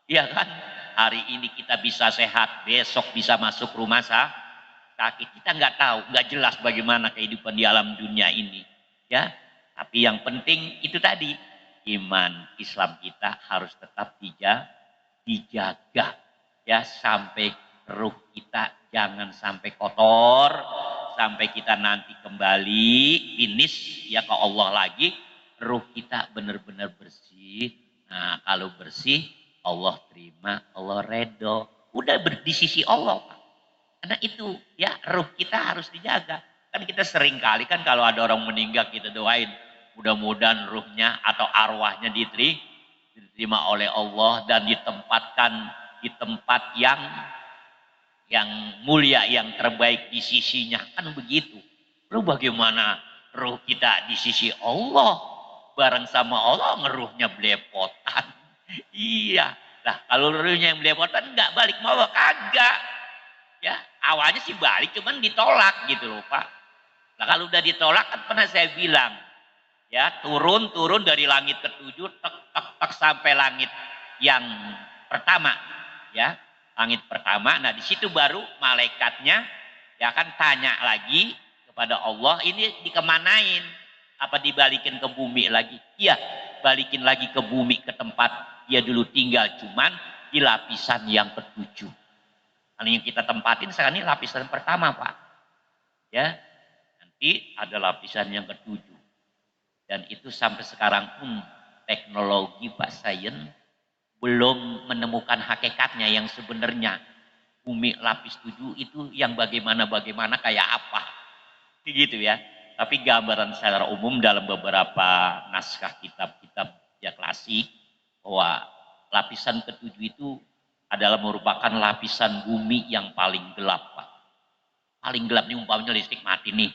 Speaker 2: Iya kan? Hari ini kita bisa sehat, besok bisa masuk rumah sakit. Kita nggak tahu, nggak jelas bagaimana kehidupan di alam dunia ini. Ya, tapi yang penting itu tadi, iman Islam kita harus tetap dijaga. Ya, sampai ruh kita jangan sampai kotor, sampai kita nanti kembali finish ya ke Allah lagi, ruh kita benar-benar bersih. Nah, kalau bersih, Allah terima, Allah redho. Udah di sisi Allah, Pak. Karena itu, ya ruh kita harus dijaga. Kan kita sering kali kan kalau ada orang meninggal kita doain. Mudah-mudahan ruhnya atau arwahnya diterima oleh Allah dan ditempatkan di tempat yang mulia, yang terbaik di sisinya. Kan begitu. Lalu bagaimana ruh kita di sisi Allah? Bareng sama Allah ngeruhnya belepotan. Iya. Nah kalau ruhnya yang belepotan nggak balik mau kagak. Ya awalnya sih balik cuman ditolak gitu loh Pak. Nah kalau udah ditolak kan pernah saya bilang. Ya turun dari langit ke-7 tek sampai langit yang pertama. Ya langit pertama. Nah di situ baru malaikatnya ya kan tanya lagi kepada Allah, ini dikemanain? Apa dibalikin ke bumi lagi? Iya, balikin lagi ke bumi, ke tempat dia dulu tinggal, cuman di lapisan yang ke-7. Nah, yang kita tempatin sekarang ini lapisan pertama, Pak. Ya, nanti ada lapisan yang ke-7. Dan itu sampai sekarang pun teknologi Pak Sains belum menemukan hakikatnya yang sebenarnya. Bumi lapis 7 itu yang bagaimana kayak apa. Gitu ya. Tapi gambaran secara umum dalam beberapa naskah kitab-kitab ya klasik bahwa lapisan ketujuh itu adalah merupakan lapisan bumi yang paling gelap, Pak. Paling gelap nih umpamanya listrik mati nih.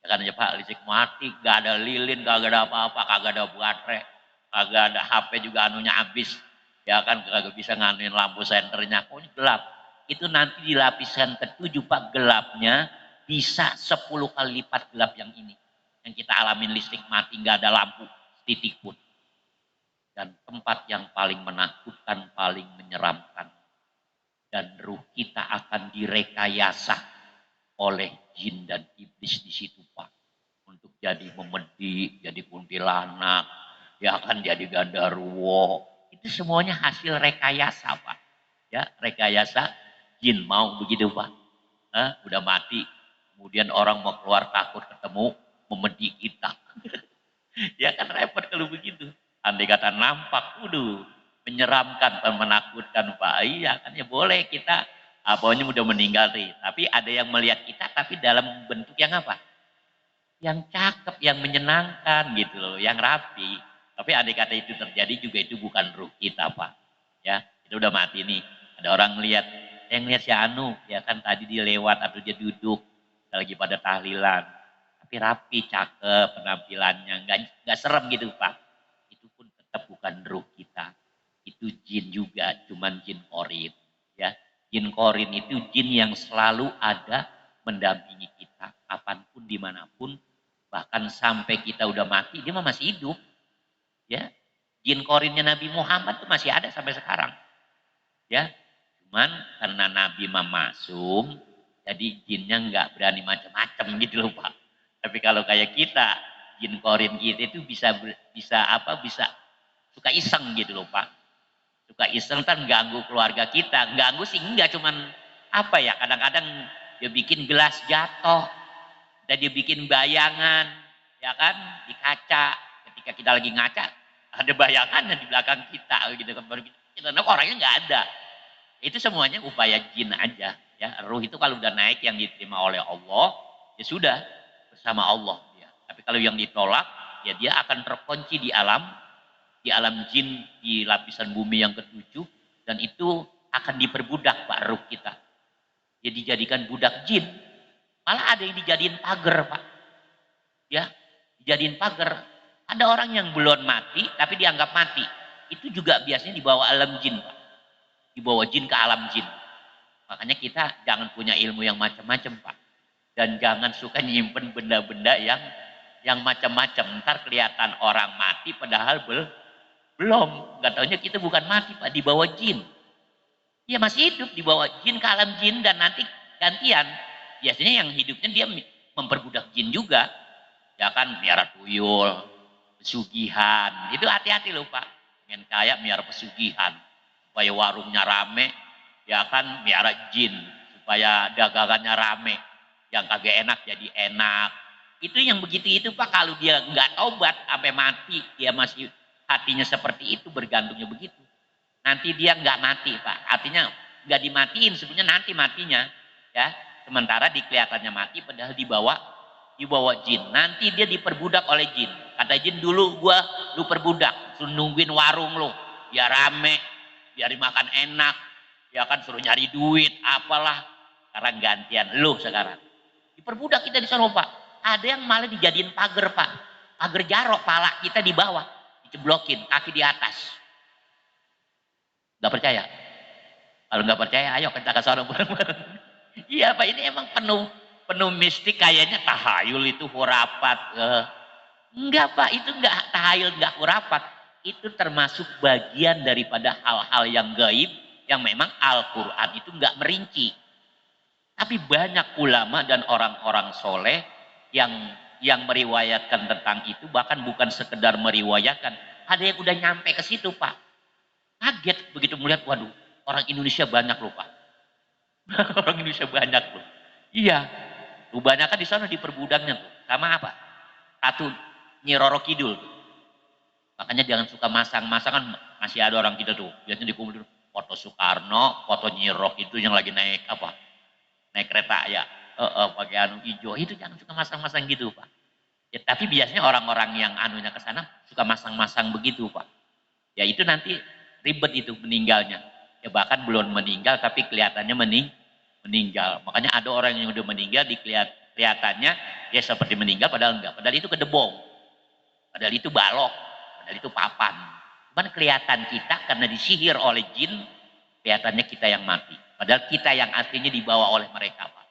Speaker 2: Ya kan aja Pak, listrik mati, gak ada lilin, gak ada apa-apa, kagak ada baterai, kagak ada HP juga anunya habis. Ya kan kagak bisa nganuin lampu senternya, pokoknya gelap. Itu nanti di lapisan ketujuh Pak, gelapnya bisa 10 kali lipat gelap yang ini. Yang kita alamin listrik mati, gak ada lampu, titik pun. Dan tempat yang paling menakutkan, paling menyeramkan. Dan ruh kita akan direkayasa oleh jin dan iblis di situ Pak. Untuk jadi memedi, jadi kuntilanak, ya akan jadi gandarwo. Itu semuanya hasil rekayasa Pak. Ya, rekayasa jin mau begitu Pak. Udah mati, kemudian orang mau keluar takut ketemu, memedi kita. Ya kan repot kalau begitu. Andai kata nampak, menyeramkan dan menakutkan Pak. Iya kan ya boleh kita, apanya udah meninggal nih. Tapi ada yang melihat kita, tapi dalam bentuk yang apa? Yang cakep, yang menyenangkan gitu loh, yang rapi. Tapi andai kata itu terjadi juga itu bukan ruh kita Pak. Ya, itu udah mati nih. Ada orang lihat, yang lihat si Anu, ya kan tadi dia lewat atau dia duduk, lagi pada tahlilan. Tapi rapi, cakep penampilannya, nggak serem gitu Pak. Itu pun tetap bukan ruh kita. Itu jin juga, cuman jin korin. Ya, jin korin itu jin yang selalu ada mendampingi kita, kapanpun, dimanapun, bahkan sampai kita udah mati, dia masih hidup. Ya, jin korinnya Nabi Muhammad itu masih ada sampai sekarang. Ya, cuman karena Nabi masum, jadi jinnya nggak berani macam-macam gitu loh Pak. Tapi kalau kayak kita, jin korin kita itu bisa suka iseng gitu loh Pak. Suka iseng kan ganggu keluarga kita. Ganggu sih enggak, cuman apa ya, kadang-kadang dia bikin gelas jatuh, dan dia bikin bayangan, ya kan, di kaca. Ketika kita lagi ngaca, ada bayangannya di belakang kita gitu kan. Baru kita orangnya nggak ada. Itu semuanya upaya jin aja. Ya, ruh itu kalau udah naik yang diterima oleh Allah, ya sudah bersama Allah. Ya. Tapi kalau yang ditolak, ya dia akan terkunci di alam jin, di lapisan bumi yang ketujuh, dan itu akan diperbudak Pak ruh kita. Dia dijadikan budak jin. Malah ada yang dijadiin pagar Pak. Ya, dijadiin pagar. Ada orang yang belum mati tapi dianggap mati. Itu juga biasanya dibawa alam jin Pak. Dibawa jin ke alam jin. Makanya kita jangan punya ilmu yang macam-macam Pak. Dan jangan suka nyimpen benda-benda yang macam-macam. Ntar kelihatan orang mati padahal belum. Gak taunya kita bukan mati Pak, dibawa jin. Dia masih hidup, dibawa jin ke alam jin, dan nanti gantian. Biasanya yang hidupnya dia memperbudak jin juga. Ya kan, miara tuyul, pesugihan. Itu hati-hati loh Pak. Pengen kaya miara pesugihan. Supaya warungnya rame, ya kan miara jin. Supaya dagangannya rame. Yang kagak enak jadi enak. Itu yang begitu itu Pak, kalau dia nggak tobat sampai mati, dia masih hatinya seperti itu, bergantungnya begitu. Nanti dia nggak mati Pak, artinya nggak dimatiin sebenarnya, nanti matinya. Ya, sementara di kelihatannya mati padahal dibawa jin. Nanti dia diperbudak oleh jin. Kata jin, dulu lu perbudak, suruh nungguin warung lu biar rame, biar dimakan enak, ya kan, suruh nyari duit apalah. Sekarang gantian lu sekarang diperbudak kita di sana Pak. Ada yang malah dijadiin pagar Pak, pagar jarok, pala kita di bawah diceblokin, kaki di atas. Gak percaya? Kalau nggak percaya, ayo kita ke sana bareng-bareng. Iya Pak, ini emang penuh mistik, kayaknya tahayul itu hurapat. Enggak Pak, itu enggak tahayul, enggak hurapat. Itu termasuk bagian daripada hal-hal yang gaib yang memang Al-Quran itu enggak merinci. Tapi banyak ulama dan orang-orang soleh yang meriwayatkan tentang itu, bahkan bukan sekedar meriwayatkan, ada yang udah nyampe ke situ Pak. Kaget begitu melihat, waduh, orang Indonesia banyak loh Pak. Orang Indonesia banyak loh. Iya, kebanyakan di sana diperbudaknya tuh. Sama apa? Satu, Nyi Roro Kidul. Makanya jangan suka masang-masang, kan masih ada orang kita tuh. Biasanya dikumpulin foto Soekarno, foto Nyi Roro itu yang lagi naik apa? Naik kereta ya. Pakai anu hijau. Itu jangan suka masang-masang gitu Pak. Ya, tapi biasanya orang-orang yang anunya ke sana suka masang-masang begitu Pak. Ya itu nanti ribet itu meninggalnya. Ya bahkan belum meninggal tapi kelihatannya meninggal. Makanya ada orang yang udah meninggal kelihatannya dia seperti meninggal padahal enggak. Padahal itu kedebong. Padahal itu balok. Padahal itu papan. Cuman kelihatan kita karena disihir oleh jin, kelihatannya kita yang mati. Padahal kita yang aslinya dibawa oleh mereka, Pak.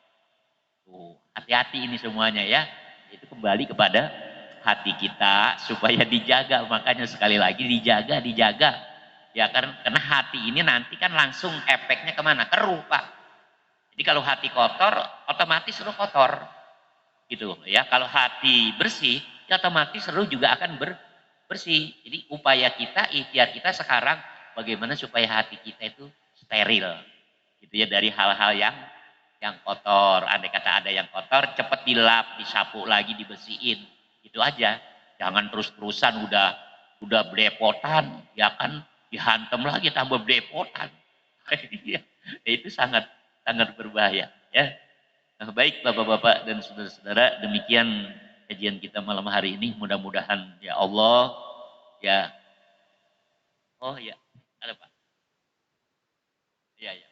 Speaker 2: Tuh, hati-hati ini semuanya ya. Itu kembali kepada hati kita supaya dijaga. Makanya sekali lagi dijaga. Ya karena hati ini nanti kan langsung efeknya kemana? Ke ruh, Pak. Jadi kalau hati kotor, otomatis ruh kotor. Gitu ya. Kalau hati bersih, ya otomatis ruh juga akan bersih. Jadi upaya kita, ikhtiar kita sekarang bagaimana supaya hati kita itu steril. Gitu ya, dari hal-hal yang kotor. Andai kata ada yang kotor, cepat dilap, disapu lagi, dibersihin. Itu aja. Jangan terus-terusan udah belepotan, ya kan dihantam lagi tambah belepotan. Itu sangat sangat berbahaya. Ya. Nah, baik Bapak-bapak dan saudara-saudara, demikian kajian kita malam hari ini. Mudah-mudahan ya Allah ya. Oh ya, ada Pak. Ya ya.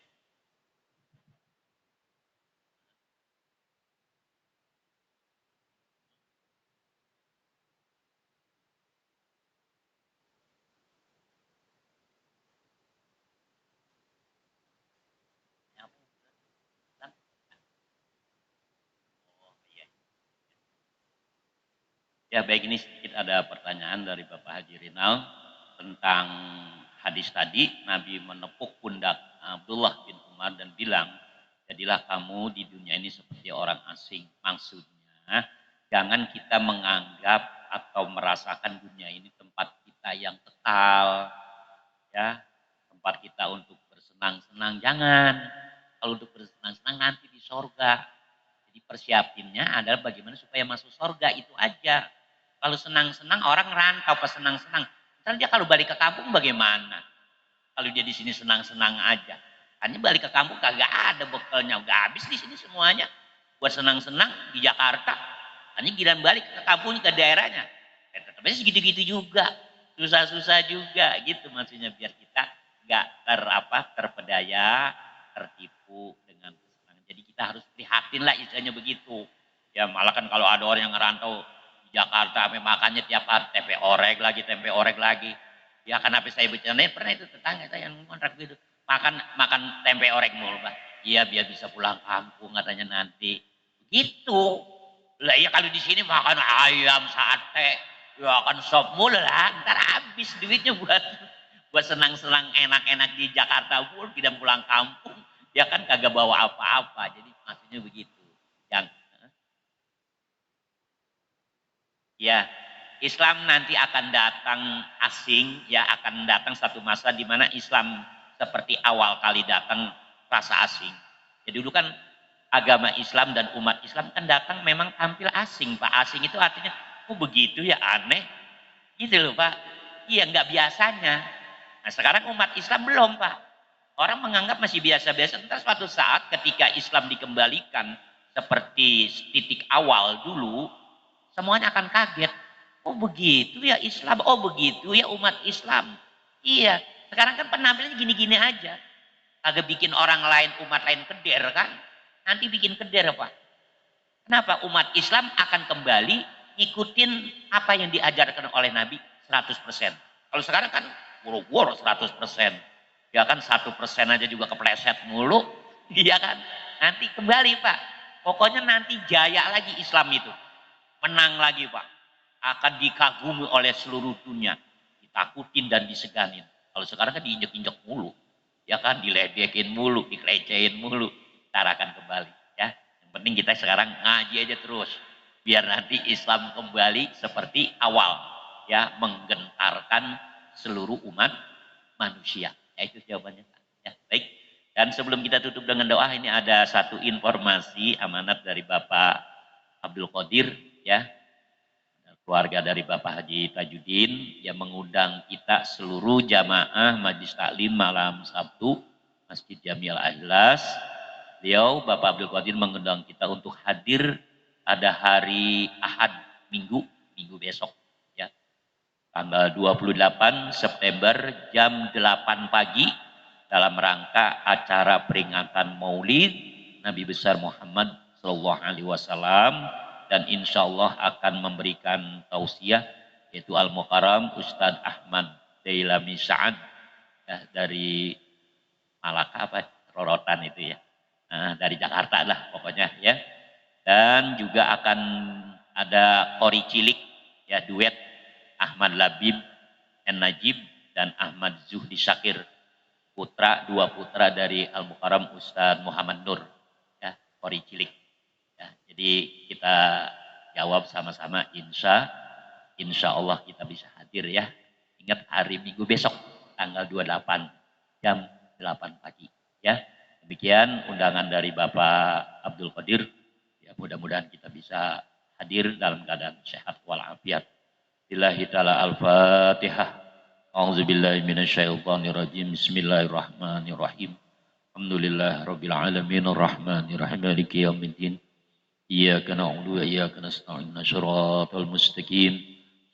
Speaker 2: Oh iya. Ya baik, ini sedikit ada pertanyaan dari Bapak Haji Rinal tentang hadis tadi. Nabi menepuk pundak Abdullah bin Umar dan bilang, jadilah kamu di dunia ini seperti orang asing. Maksudnya jangan kita menganggap atau merasakan dunia ini tempat kita yang kekal, ya, tempat kita untuk bersenang-senang. Jangan. Kalau untuk bersenang-senang nanti di sorga. Jadi persiapinnya adalah bagaimana supaya masuk sorga, itu aja. Kalau senang-senang orang rantau pas senang-senang. Misalnya dia kalau balik ke kampung bagaimana? Kalau dia di sini senang-senang aja. Hanya balik ke kampung kagak ada bekalnya, udah habis di sini semuanya. Buat senang-senang di Jakarta. Hanya giliran balik ke kampungnya, ke daerahnya. Tetap aja segitu-gitu juga. Susah-susah juga gitu maksudnya, biar kita nggak terpedaya, tertipu dengan kesenangan. Jadi kita harus prihatin lah istilahnya begitu. Ya malah kan kalau ada orang yang ngerantau di Jakarta sampai makannya tiap hari tempe orek lagi. Ya kan habis saya bercandain, pernah itu tetangga saya yang ngontrak gitu. Makan tempe orek mulu, Pak. Iya biar bisa pulang kampung katanya nanti. Gitu. Lah ya kalau di sini makan ayam, sate, ya kan sop mulu lah. Ntar habis duitnya buat senang-senang enak-enak di Jakarta pun tidak pulang kampung. Ya kan kagak bawa apa-apa. Jadi maksudnya begitu. Yang ya, Islam nanti akan datang asing, ya akan datang satu masa di mana Islam seperti awal kali datang rasa asing. Jadi dulu kan agama Islam dan umat Islam kan datang memang tampil asing, Pak. Asing itu artinya, oh begitu ya, aneh. Gitu loh, Pak. Iya, nggak biasanya. Nah sekarang umat Islam belum, Pak. Orang menganggap masih biasa-biasa. Entar suatu saat ketika Islam dikembalikan seperti titik awal dulu, semuanya akan kaget. Oh begitu ya Islam, oh begitu ya umat Islam. Iya, sekarang kan penampilannya gini-gini aja. Kagak bikin orang lain, umat lain keder kan. Nanti bikin keder apa? Kenapa? Umat Islam akan kembali ngikutin apa yang diajarkan oleh Nabi 100%. Kalau sekarang kan woro-woro 100%. Ya kan 1% aja juga kepleset mulu. Iya kan? Nanti kembali Pak. Pokoknya nanti jaya lagi Islam itu. Menang lagi Pak. Akan dikagumi oleh seluruh dunia. Ditakutin dan diseganin. Kalau sekarang kan diinjek-injek mulu. Ya kan? Diledekin mulu, dikelecehin mulu. Ntar akan kembali. Ya. Yang penting kita sekarang ngaji aja terus. Biar nanti Islam kembali seperti awal. Ya, menggentarkan seluruh umat manusia. Ya, itu jawabannya. Ya, baik. Dan sebelum kita tutup dengan doa, ini ada satu informasi amanat dari Bapak Abdul Qadir, ya, keluarga dari Bapak Haji Tajudin yang mengundang kita seluruh jamaah Majelis Taklim malam Sabtu Masjid Jami Al-Ikhlas. Beliau Bapak Abdul Qadir mengundang kita untuk hadir pada hari Ahad minggu besok, ya. tanggal 28 September jam 8 pagi dalam rangka acara peringatan Maulid Nabi besar Muhammad Shallallahu Alaihi Wasallam, dan insya Allah akan memberikan tausiah yaitu Al-Mukarram Ustadz Ahmad Dailami Sa'ad ya, dari Malaka apa Rorotan itu ya, nah, dari Jakarta lah pokoknya ya. Dan juga akan ada kori cilik ya, duet Ahmad Labib Najib dan Ahmad Zuhdi Syakir, dua putra dari Al-Mukarram Ustadz Muhammad Nur ya, kori cilik ya. Jadi kita jawab sama-sama, insya Allah kita bisa hadir ya. Ingat hari Minggu besok tanggal 28 jam 8 pagi ya. Demikian undangan dari Bapak Abdul Qadir ya, mudah-mudahan kita bisa hadir dalam keadaan sehat walafiat. Billahi ta'ala al-Fatihah. A'udzubillahi minasyaitonirrajim. Bismillahirrahmanirrahim. Alhamdulillah rabbil alamin arrahmanir rahim maliki yaumiddin. Iyyaka na'budu wa iyyaka nasta'in. Shiratal mustaqim.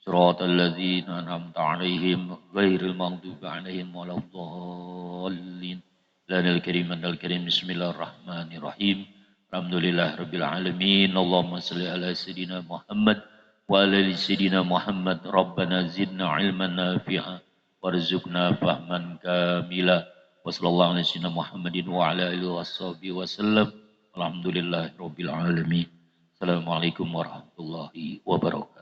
Speaker 2: Shiratal ladzina an'amta 'alaihim ghairil maghdubi 'alaihim waladdallin. Lanal karim anal karim. Bismillahirrahmanirrahim. Alhamdulillah rabbil alamin. Allahumma shalli ala sayyidina Muhammad wa ala ali sayyidina Muhammad. Rabbana zidna ilman nafi'a warzuqna fahman kamila. Wa sallallahu ala sayyidina Muhammadin wa ala alihi washabihi wasallam. Alhamdulillah rabbil alamin. Assalamualaikum warahmatullahi wabarakatuh.